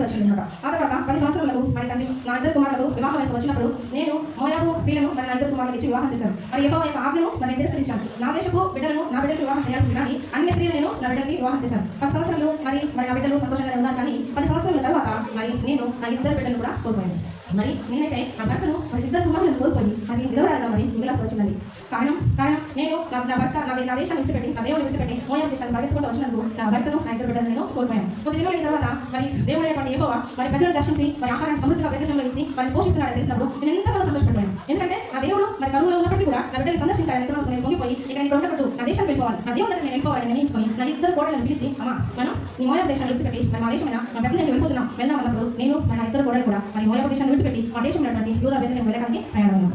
వచ్చింది అనమాట. ఆ తర్వాత 10 సంవత్సరాలకు మరి తండ్రి నా ఇద్దరు కుమారులకు వివాహ వయసు వచ్చినప్పుడు నేను మోయాబు స్త్రీలను మరి నా ఇద్దరు కుమారులకు ఇచ్చి వివాహం చేశాను. మరి యెహోవా యొక్క ఆజ్ఞను మరి నేను తిరస్కరించాను. నా దేశపు బిడ్డలను నా బిడ్డలకు వివాహం చేయాల్సింది, కానీ అన్ని స్త్రీలు నేను నా బిడ్డలకి వివాహం చేశాను. 10 సంవత్సరాలు మరి నా బిడ్డలు సంతోషంగా ఉన్నారు, కానీ 10 సంవత్సరాల తర్వాత మరి నేను నా ఇద్దరు బిడ్డలు కూడా కోల్పోయాను. మరి నేనైతే నా భర్తను మరి ఇద్దరు కుమారులను కోల్పోయి మరి విధవరాలుగా మరి మిగిలాల్సి వచ్చిందండి. కారణం నేను నా భర్త నా దేశాన్ని విడిచిపెట్టి నా దేవుని విడిచిపెట్టి మోయాబు దేశాన్ని పరిగెత్తుకుంటూ వచ్చినందుకు నా భర్తను నా ఇద్దరు బిడ్డలను నేను కోల్పోయాను. కొద్ది దినాల తర్వాత మరి దేవుడైనటువంటి యెహోవా మరి ప్రజలను దర్శించి మరి ఆహారాన్ని సమృద్ధిగా బెతలెహేములో ఇచ్చి మరి పోషిస్తున్నాడని తెలిసినప్పుడు నేను ఎంతగానో సంతోషపడ్డాను. ఎందుకంటే నా దేవుడు మరి కరువులో ఉన్నప్పటికీ కూడా నా బిడ్డలు సందర్శించాలని ఎంతగానో నేను పొంగిపోయి ఇక నేను ఉండకూడదు, నా దేశానికి వెళ్ళిపోవాలి, నా దేవుడు నేను వెళ్ళిపోవాలని నిర్ణయించుకొని నా ఇద్దరు కోడలను పిలిచి, అమ్మ మనం ఈ మోయాబు దేశాన్ని విడిచిపెట్టి మరి మా దేశమైన నా బెతలెహేము వెళ్ళిపోతున్నాం, వెళ్దాం అన్నప్పుడు నేను నా ఇద్దరు కోడలు కూడా మరి మోయాబు దేశాన్ని విడిచిపెట్టి మా దేశం యూదా బెతలెహేము వెళ్ళడానికి ప్రయాణం.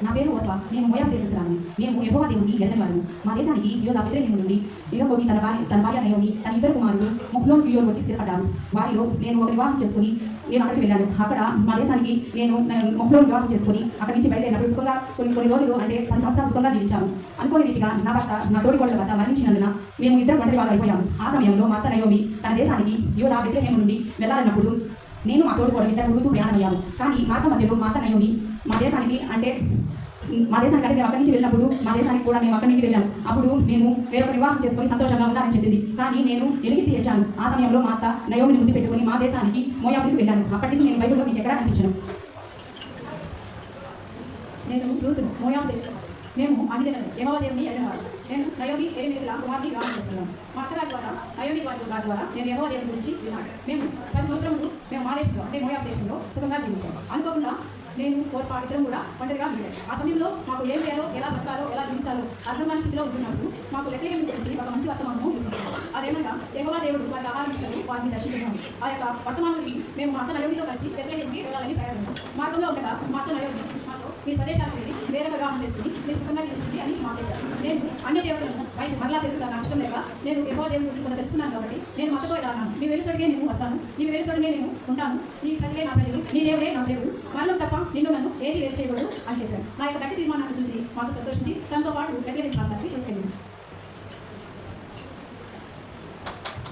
నా పేరు ఓర్వ, నేను మోయాబు దేశస్థురాలిని. మేము యెహోవా దేవుని ఎరగని వారు. మా దేశానికి యూదా బెతలెహేము నుండి ఇలగోగి తన భార్య నయోమి తన ఇద్దరు కుమారులు మహ్లోను గిలియోను వచ్చి స్థిరపడ్డారు. వారిలో నేను ఒక వివాహం చేసుకుని నేను అక్కడికి వెళ్ళాను. అక్కడ మా దేశానికి నేను మహ్లోను వివాహం చేసుకుని అక్కడి నుంచి బయలుదేరినప్పుడు సుఖంగా కొన్ని రోజులు అంటే 10 సంవత్సరాలు సుఖంగా జీవించాను. అనుకోని రీతిగా నా భర్త నా తోడికోడల భర్త మరణించినందున మేము ఇద్దరు ఒంటరి వారు అయిపోయాము. ఆ సమయంలో మా అత్త నయోమి తన దేశానికి యూదా బెతలెహేము నుండి వెళ్ళాలన్నప్పుడు నేను మా తోడికోడలు ఇద్దరు ముందుకు ప్రయాణమయ్యాము. కానీ మార్గ మధ్యలో మా అత్త నయోమి మా దేశానికి అంటే మేము అక్కడి నుంచి వెళ్ళినప్పుడు మా దేశానికి కూడా మేము అక్కడి నుంచి వెళ్ళాము. అప్పుడు మేము వేరొక వివాహం చేసుకొని సంతోషంగా ఉండాలని చెప్పింది. కానీ నేను ఎలిగి తీర్చాను. ఆ సమయంలో మా అత్త నయోమిని ముద్దు పెట్టుకుని మా దేశానికి మోయాబుకి వెళ్ళాను. అప్పటి నుంచి నేను బైబిల్లో మీకు ఎక్కడా కనిపించను. నేను రూతును మోయాబు దేశం. మేము అన్ని జనాలు యెహోవా దేవుని ఎరగనివారు. నేను నయోమి ఎలిమెల కుమార్తెని వివాహం చేస్తున్నాను. మా అత్తగారి ద్వారా నయోమి వారి ద్వారా నేను యెహోవా దేవుని గురించి విన్నాను. మేము 10 సంవత్సరములు మేము మా దేశంలో అంటే మోయాబు దేశంలో సుఖంగా జీవించాము. అనుకోకుండా నేను ఇద్దరం కూడా ఒంటరిగా మిగిలాను. ఆ సమయంలో మాకు ఏం చేయాలో, ఎలా బతకాలో, ఎలా జీవించాలో అర్థమైన స్థితిలో ఉంటున్నప్పుడు మాకు బెతలెహేము గురించి ఒక మంచి వర్తమానము వినిపించారు. అదేమన్నా యెహోవా దేవుడు వారికి ఆహారం ఇచ్చినప్పుడు వారిని దర్శించడం. ఆ యొక్క వర్తమానాన్ని మేము మా అత్త నయోమితో కలిసి బెతలెహేముకి వెళ్ళాలని ప్రయాణం. మార్గంలో ఉండగా మా అత్త నయోమి మాతో మీ స్వదేశానికి వెళ్ళి వేరే వివాహం చేసుకుని మీరు సుఖంగా జీవించింది అని మా చెప్పారు. నేను అన్ని దేవతలను బయట మరలా పెరుగుతా నాకు ఇష్టం లేక నేను యెహోవా దేవుని గురించి కూడా తెలుసుకున్నాను. కాబట్టి నేను మతతో ఇలా అన్నాను, నీ వెలుచడిగే నేను వస్తాను, నీ వెలుచడిగే నేను ఉంటాను, నీ ప్రజలే నా ప్రజలు, నీ దేవుడే నా దేవుడు, మరణం తప్ప నిన్ను నన్ను ఏది వేరు చేయకూడదు అని చెప్పాడు. నా యొక్క గట్టి తీర్మానాన్ని చూసి మాతో సంతోషించి తనతో పాటు బెతలెహేము ప్రాంతానికి తీసుకెళ్ళింది.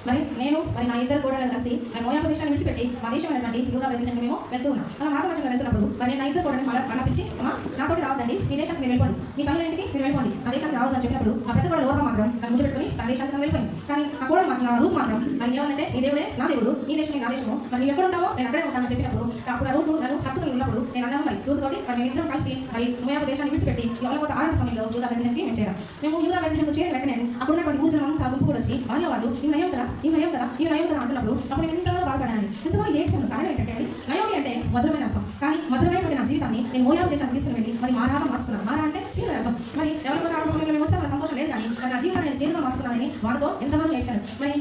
మరి నేను మరి నా ఇద్దరు కూడా కలిసి మరి మోయాబు దేశాన్ని విడిచిపెట్టి మా దేశమైనటువంటి యూదా బెత్లెహేముకు మేము వెళ్తూ ఉన్నాం. అలా మార్గమధ్యంలో వెళ్తున్నప్పుడు మరి నేను నా ఇద్దరు కూడా మళ్ళీ పిలిచి నాతోటి రావద్దండి, మీ దేశానికి మీరు వెళ్ళిపోండి, మీ తల్లి ఇంటికి మీరు వెళ్ళిపోండి, ఆ దేశానికి రావద్దని చెప్పినప్పుడు ఆ పెద్ద కూడా లోప మాత్రం తను ముందు పెట్టుకుని తన దేశానికి తను వెళ్ళిపోయింది. కానీ ఆ కూడా నా రూపు మాత్రం మరి ఏమనంటే నీ దేవుడే నా దేవుడు, నీ దేశం నా దేశము, మరి నువ్వు ఎక్కడ ఉంటావో నేను అక్కడే ఉంటానని చెప్పినప్పుడు అప్పుడు ఆ రూపు నన్ను హత్తుకుని ఉన్నప్పుడు నేను అన్నాను మరి రూపుతోటి మరి మేము ఇద్దరం కలిసి మరి మోయాబు దేశాన్ని విడిచిపెట్టి ఎవరికొక ఆరంభ సమయంలో యూదా బెత్లెహేముకి మేము చేరాం. మేము యూదా బెత్లెహేముకు చేరిన వెంటనే అప్పుడు ఉన్నటువంటి ఊజనం అంతా గుంపు కూడా వచ్చి వాళ్ళ వాళ్ళు ఈ నయం కదా ఈ నయం కదా ఈ నయం కదా అంటున్నప్పుడు అప్పుడు నేను ఎంతగానో బాధపడాను, ఎంతగానో ఏడ్చాను. కారణం ఏంటంటే నయోమి అంటే మధురమైన అర్థం, కానీ మధురమైనటువంటి నా జీవితాన్ని నేను మోయాబు దేశానికి తీసుకుని వెళ్ళి మరి మారాగా మార్చుకున్నాను. మారా అంటే చీర అర్థం. మరి ఎవరికొక ఆరంభ సమయంలో మేము వచ్చా సంతోషం లేదు, కానీ మరి నా జీవితాన్ని నేను చేరుగా మార్చుకున్నానని వారితో ఎంతగానో ఏడ్చాను. మరి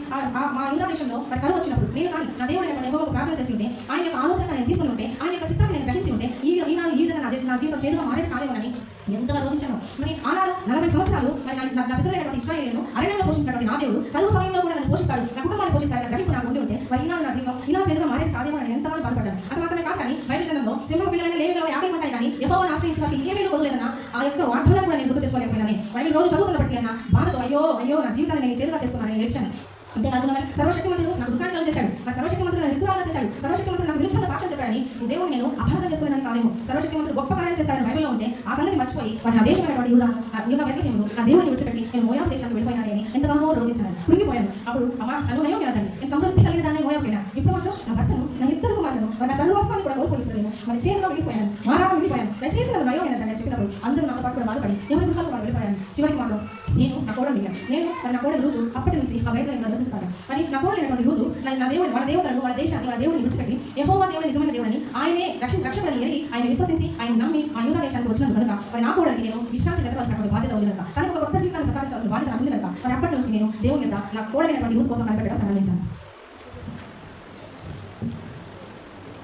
మా యూదా దేశంలో మరి కరువు వచ్చినప్పుడు నేను కానీ నా దేవుడు యెహోవాకు ప్రార్థన చేసి ఉంటే, ఆయన యొక్క ఆలోచన నేను తీసుకుని ఉంటే, ఆయన యొక్క చిత్తాన్ని నేను గ్రహించి ఉంటే ఈనాడు ఈ విధంగా నా జీవితం చేదుగా మారేది కాదేమోనని ఎంతగా రోధించాను. మరి ఆనాడు 40 సంవత్సరాలు మరి నా పితరులైనటువంటి ఇశ్రాయేలును అరణ్యంలో పోషించినటువంటి నా దేవుడు కరువు సమయంలో కూడా నన్ను పోషిస్తాడు, నా కుటుంబాన్ని పోషిస్తాడు, నా గ్రహింపు నాకు ఉండి ఉంటే మరి ఈనాడు నా జీవితం ఇలా చేదుగా మారేది కాదేమో అని ఎంతగానో బాధపడ్డాను. అది మాత్రమే కాదు, కానీ బైబిల్ గ్రంథంలో సింహ పిల్లలైన లేవిలో 50 ఉంటాయి, కానీ యెహోవాను ఆశ్రయించిన వారికి ఏమీ వదలలేదన్న ఆ యొక్క వార్తలను కూడా నేను గుర్తు తెచ్చుకోలేకపోయినాను. బైబిల్ రోజు చదువుతున్నప్పటికీ అన్న బాధతో అయ్యో అయ్యో నా జీవితాన్ని నేను చేదుగా చేసుకున్నాను ఏడ్చాను. అంతేకాకుండా మరి సర్వశక్తిమంతుడు నాకు దుఃఖాన్ని కలుగజేశాడు, మరి సర్వశక్తిమంతుడు నాకు రిక్తురాలుగా చేశాడు, సర్వశక్తిమంతుడు నాకు విరుద్ధంగా సాక్ష్యం చెప్పాడని ఈ దేవుడు నేను అపరాధం చేసుకున్నాను కాదేమో. సర్వశక్తిమంతుడు గొప్ప కార్యం చేస్తాడని బైబిల్లో ఉంటే ఆ సంగతి మర్చిపోయి వాడు నా దేశమైనటువంటి యూదా బెత్లెహేమును నా దేవుడిని విడిచిపెట్టి నేను మోయాబు దేశానికి వెళ్ళిపోయినాను అని ఎంతగానో రోధించాను, కృంగిపోయాను. అప్పుడు నన్ను నయం కాదండి, నేను సమృద్ధి కలిగిన దాన్ని మోయాబు వెళ్ళాను. ఇప్పుడు మాత్రం నా భర్తను నా ఇద్దరు కుమారులను నా సర్వస్వాన్ని కూడా కోల్పోయిపోయాను, మరి చేతిలో విడిపోయాను, మారాగా విడిపోయాను. దయచేసి నన్ను నయం ఏంటంటే నేను చెప్పినప్పుడు అందరూ నాతో పాటు కూడా బాధపడి ఎవరి గృహాలు వాళ్ళు వెళ్ళిపోయాను. చివరికి మాత్రం నేను నా కోడలు దిగాను. నేను మరి నా కోడలు రూతు అప్పటి నుంచి ఆ బయటలో నివసించాను. మరి నా కోడలైనటువంటి రూతు నా దేవుడు వాళ్ళ దేవతలను వాళ్ళ దేశాన్ని వాళ్ళ దేవుడిని విడిచిపెట్టి యెహోవా దేవుడు నిజమైన దేవుడని ఆయనే రక్షకుడని ఎరిగి ఆయన విశ్వసించి ఆయన నమ్మి ఆ యూదా దేశానికి వచ్చినందుకు కనుక మరి నా కోడలికి నేను విశ్రాంతి వెతకాల్సినటువంటి బాధ్యత ఉంది కనుక, తనకు ఒక కొత్త జీవితాన్ని ప్రసాదించాల్సిన బాధ్యత ఉంది కనుక మరి అప్పటి నుంచి నేను దేవుని యొక్క నా కోడలైనటువంటి రూతు కోసం కనిపెట్టడం ప్రారంభించాను.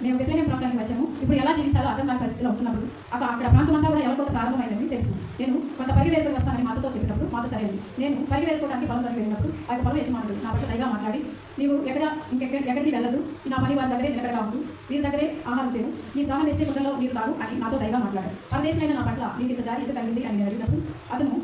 మేము బెత్లెహేము ప్రాంతానికి వచ్చాము. ఇప్పుడు ఎలా జీవించాలో అర్థం కాని పరిస్థితిలో ఉంటున్నప్పుడు అక్కడ ప్రాంతం అంతా కూడా ఎవరికొంత ప్రారంభమైందని తెలుసు. నేను కొంత పరిగెత్తుకు వస్తానని మాతో చెప్పినప్పుడు మాతో సరైనది. నేను పరిగెత్తుకోవడానికి పొలం దగ్గర వెళ్ళినప్పుడు ఆ యొక్క పొలం యజమానుడు నా పట్ల దయగా మాట్లాడి, నీవు ఎక్కడికి వెళ్ళదు, నా పని వారి దగ్గరే నిలకడగా ఉంటూ వీరి దగ్గరే ఆహారం తిను, నీ దాహం వేస్తే గుండెలో నీరు తాగు అని నాతో దయగా మాట్లాడాడు. పరదేశమైన నా పట్ల నీకు ఇంత జారి ఎందుకు కలిగింది అని నేను అడిగినప్పుడు అతను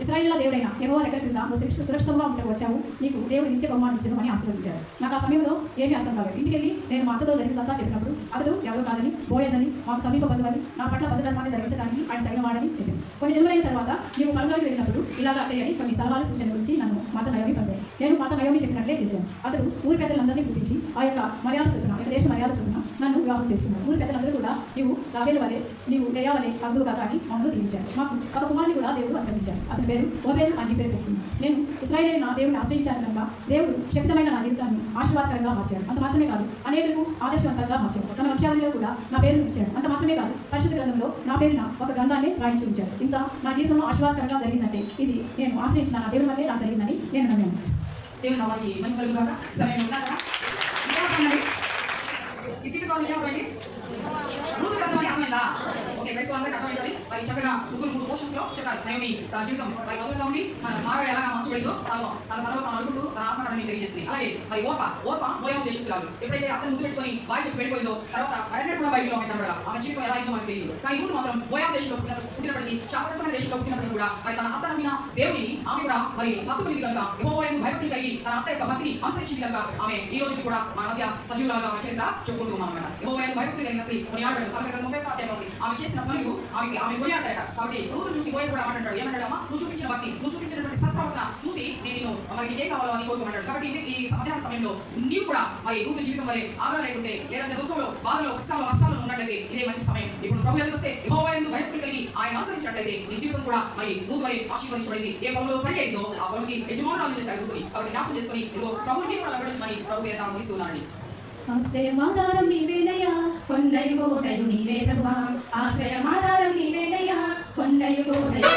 ఇశ్రాయేలుల దేవుడైన యెహోవా దగ్గర కింద నువ్వు సురక్షితంగా ఉంటే వచ్చావు, నీకు దేవుడు నిత్య బహుమానించను అని ఆశీర్వదించాడు. నాకు ఆ సమయంలో ఏమీ అర్థం కాలేదు. ఇంటికి వెళ్ళి నేను మా అత్తతో జరిగిందంతా చెప్పినప్పుడు అతడు ఎవరు కాదని బోయజ్ అని మాకు సమీప బంధువుని నా పట్ల బద్ధధర్మాన్ని జరిగించడానికి ఆయన తగిన వాడని చెప్పింది. కొన్ని దినములైన తర్వాత నీవు పొలంలోకి వెళ్ళినప్పుడు ఇలాగా చేయని కొన్ని సలహాలు సూచన గురించి నన్ను మాత నయోమి పంపాడు. నేను మాత నయోమి చెప్పినట్లే చేశాను. అతడు ఊరి పెద్దలందరినీ పిలిపించి ఆ యొక్క మర్యాద చొప్పున యొక్క దేశ మర్యాద చొప్పున నన్ను వివాహం చేసుకున్నాను. ఊరి పెద్దలందరూ కూడా నీవు రాహేలు వలె నీవు లేయా వలె అగ్గువు కదా అని మమ్మల్ని దీవించాడు. మాకు ఒక కుమారుని కూడా దేవుడు అంతరించాడు. అతని పేరు ఓబేదు అని పేరు పెట్టుకున్నాను. నేను ఇశ్రాయేలు నా దేవుడిని ఆశ్రయించాను కనుక దేవుడు శక్తమైన నా జీవితాన్ని ఆశీర్వాదకరంగా మార్చాడు. అంత మాత్రమే కాదు, అనేకులకు ఆదర్శవంతంగా మార్చాడు. తన వంశావళిలో కూడా నా పేరును ఇచ్చాడు. అంత మాత్రమే కాదు, పరిశుద్ధ గ్రంథంలో నా పేరున ఒక గ్రంథాన్ని రాయించి ఉంచాడు. ఇంత నా జీవితంలో ఆశీర్వాదకరంగా జరిగిందంటే ఇది నేను ఆశ్రయించిన నా దేవుడి వల్లే నాకు జరిగిందని నేను నమ్మాను. దేవుడు నా వారికి మహిమ కలుగుగాక. సమయం ఉన్నారా? ఈ సీటు అర్థమైంది, రూతు గ్రంథం అని అర్థమైందా? ఓకే, క్రైస్తవ అందరికీ అర్థమైంది. మరి చక్కగా మూడు పోర్షన్స్ లో చెప్పారు. నయోమి తన జీవితం మరి మొదలుగా ఉండి మన మాగా ఎలాగా మార్చబడిందో తన తర్వాత అనుకుంటూ తన ఆత్మకథని తెలియజేస్తుంది. అలాగే మరి ఓర్ప మోయాబు దేశస్తురాలు ఎప్పుడైతే అతను ముందు పెట్టుకొని బాయ్ చెప్పి వెళ్ళిపోయిందో తర్వాత అరణ్యం కూడా బయటలో కనబడాలి. ఆమె జీవితం ఎలా అయిందో మనకు తెలియదు. కానీ రూతు మాత్రం మోయాబు దేశంలో పుట్టినప్పటికీ శాపగ్రస్తమైన దేశంలో పుట్టినప్పటికీ కూడా మరి తన అత్త నమ్మిన దేవుడిని ఆమె కూడా మరి హత్తుకుని కనుక యెహోవాకు భయభక్తులు కలిగి తన అత్త యొక్క భక్తిని అనుసరించింది కనుక ఆమె ఈ రోజుకి కూడా మన మధ్య సజీవులాగా మన చరిత్ర చెప్పుకుంటూ ఉన్నాం అన్నమాట. యెహోవాకు భయభక్తులు కలిగిన స్త్రీ కొనియాడాడు. సమగ్ర 30 ఆమె చేసిన పనులు ఆమె కొనియాడాట. కాబట్టి రూతు చూసి బోయజ్ కూడా మాట్లాడాడు. ఏమంటాడమ్మా, నువ్వు చూపించిన భక్తి, నువ్వు చూపించినటువంటి సత్ప్రవర్తన చూసి నేను మరి ఏం కావాలో అని కోరుకున్నాడు. కాబట్టి ఈ మధ్యాహ్న సమయంలో నీవు కూడా మరి రూతు జీవితం వల్ల ఆదరణ లేకుంటే లేదంటే దుఃఖంలో బాధలో కష్టాల్లో ఉన్నట్లయితే ఇదే మంచి సమయం. ఇప్పుడు ప్రభు ఎదురు వస్తే యెహోవాకు భయభక్తులు కలిగి ఆయన అనుసరించినట్లయితే నీ జీవితం కూడా మరి రూతు వలె ఆశీర్వదించబడింది. ఏ పనులు పని అయిందో ఆ పనులకి యజమానురాలు చేశాడు రూతుని. కాబట్టి జ్ఞాపకం చేసుకొని ఇదిగో ప్రభుని కూడా వెంబడించమని ప్రభు పేరు ముగిస్తున్నానండి. ఆశ్రయమాధారం నీవేనయ్యా, కొండయు కోటయు నీవే ప్రభువా. ఆశ్రయమాధారం నీవేనయ్యా, కొండయు కోటయు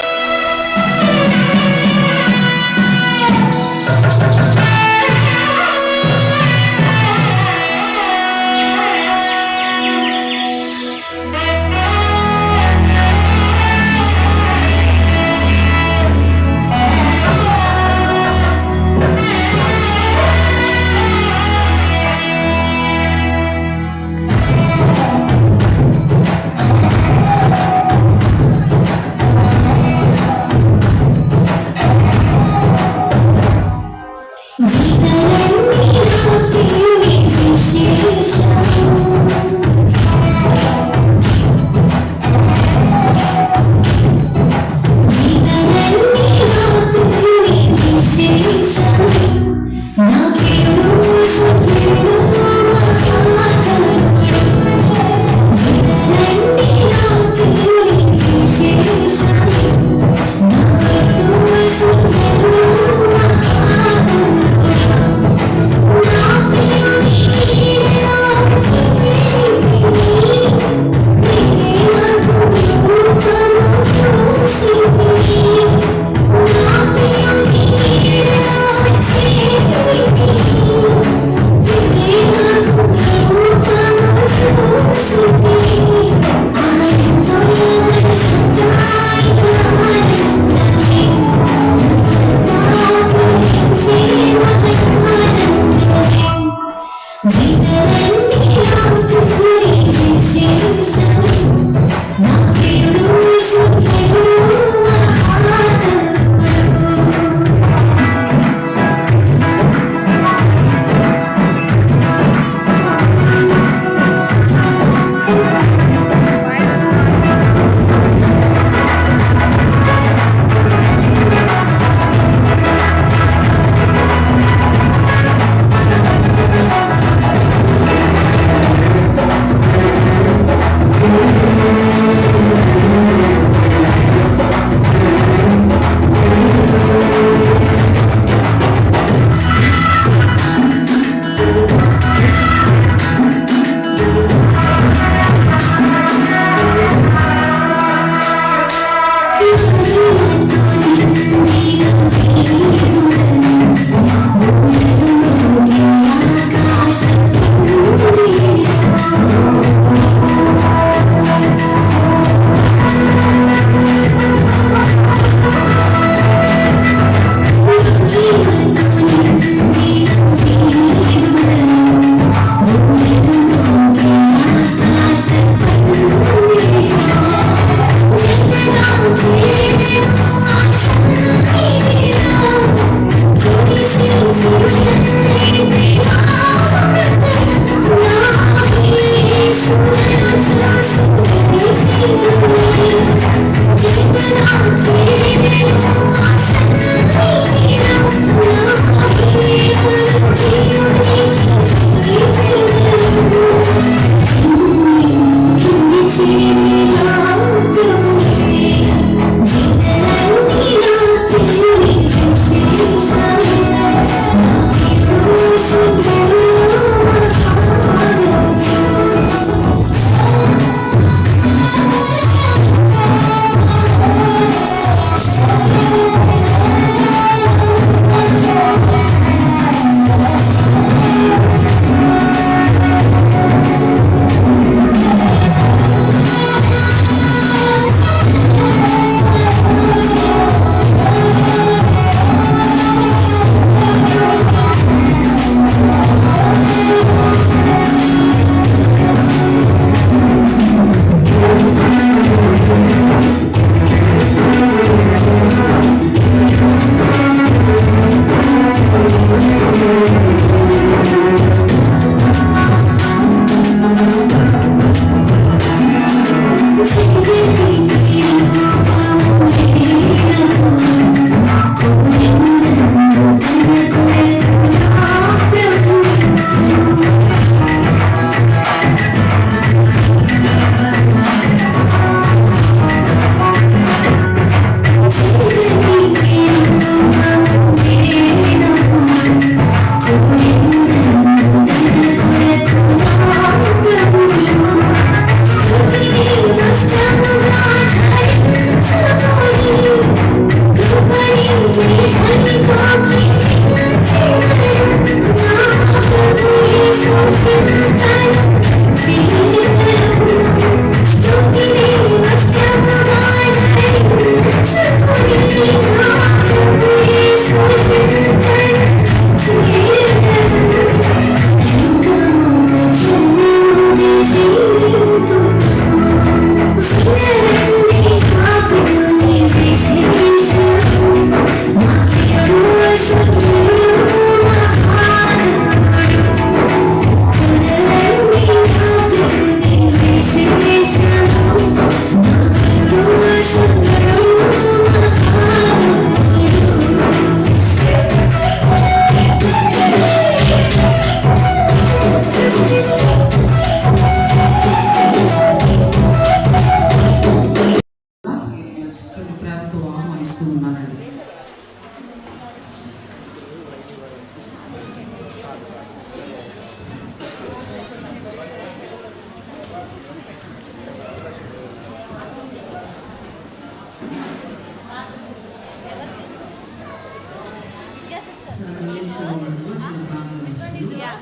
నిలబడదామా? చిన్న ప్రార్థన చేసుకుందాం.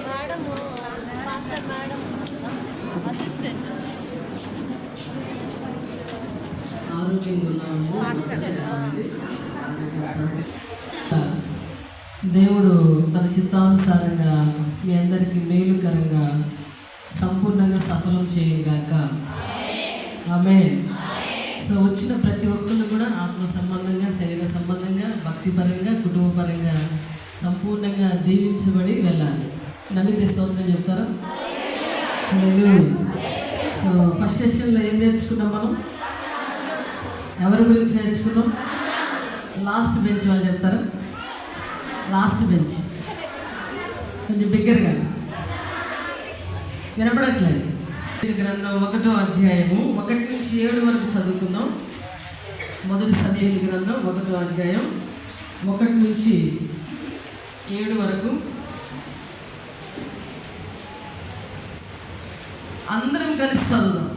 మేడం మాస్టర్ మేడం అసిస్టెంట్ ఆరోగ్యంగా ఉన్నాము. దేవుడు తన చిత్తానుసారంగా మీ అందరికీ మేలుకరంగా సంపూర్ణంగా సఫలం చేయగాక. ఆమేన్. సో వచ్చిన ప్రతి ఒక్కరు కూడా ఆత్మ సంబంధంగా, శరీర సంబంధంగా, భక్తిపరంగా, కుటుంబపరంగా సంపూర్ణంగా దీవించబడి వెళ్ళాలి. నమ్మితే స్తోత్రం చెప్తారా? హల్లెలూయా. సో ఫస్ట్ సెషన్లో ఏం నేర్చుకున్నాం మనం? ఎవరి గురించి నేర్చుకున్నాం? లాస్ట్ బెంచ్ వాళ్ళు చెప్తారా? లాస్ట్ బెంచ్ కొంచెం బిగ్గరగా వినపడట్లేదు. గ్రంథం 1వ అధ్యాయము 1 నుంచి 7 వరకు చదువుకుందాం. మొదటి సమూయేలు గ్రంథం 1వ అధ్యాయం 1 నుంచి 7 వరకు అందరం కలిసి చదువుదాం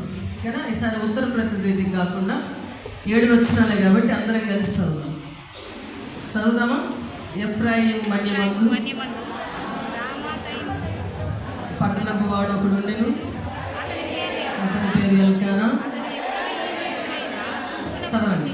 కదా. ఈసారి ఉత్తర ప్రతినిధి కాకుండా 7 వచనాలే కాబట్టి అందరం కలిసి చదువుదాం. చదువుదామా? ఎఫ్రాయిము మన్యమందు పట్టణపు వాడు ఒకడు ఉండెను. అతని పేరు ఎల్కానా. చదవండి.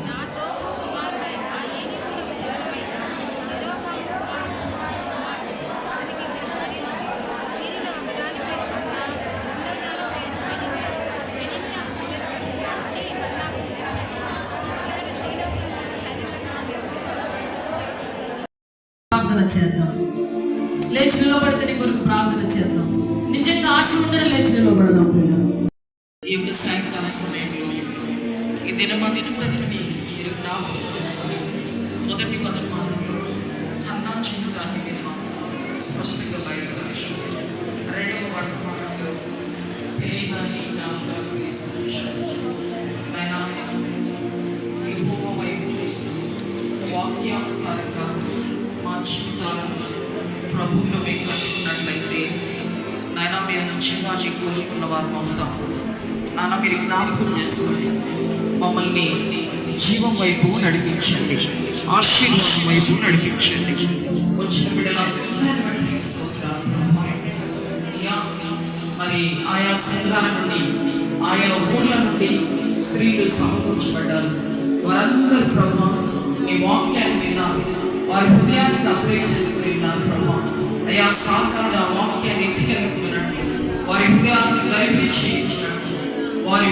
ప్రార్థన చేద్దాం. లేచి నిలబడితే నీ కొరకు ప్రార్థన చేద్దాం. నిజంగా ఆశ ఉందని లేచి నిలబడదాం. ఈ యొక్క సాయంకాల సమయంలో ఈ దినమంతటిని మీరు జ్ఞాపకం చేసుకొని మొదటి వర్తమానంలో అన్నా జీవితాన్ని మీరు స్పష్టంగా బయలుపడారు. 2వ వర్తమానంలో తెలియని జ్ఞాపకాలు తీసుకొచ్చారు. యెహోవా వైపు చూస్తూ వాక్యానుసారంగా మా జీవితాలను ప్రభువులో మేము కట్టుకున్నట్లయితే నాయన మీ జీవాన్ని కోరుకున్న వారు మమతాం. నాన్న మీరు జ్ఞాపకం చేసుకొని మమ్మల్ని జీవం వైపు నడిపించండి, ఆశీర్వాదం వైపు నడిపించండి. వచ్చిన మరి ఆయా సంఘాల నుండి, ఆయా ఊళ్ళ నుండి స్త్రీలు సమకూర్చబడ్డారు. వారందరూ ప్రభావం మీ వాక్యాన్ని విన్నారు, వారి హృదయాన్ని అప్లై చేసుకున్నారు. ప్రభావం అయా సాక్షాత్ ఆ వాక్యాన్ని ఎత్తికెళ్ళుకున్నట్టు వారి హృదయాన్ని గరిపించి వారి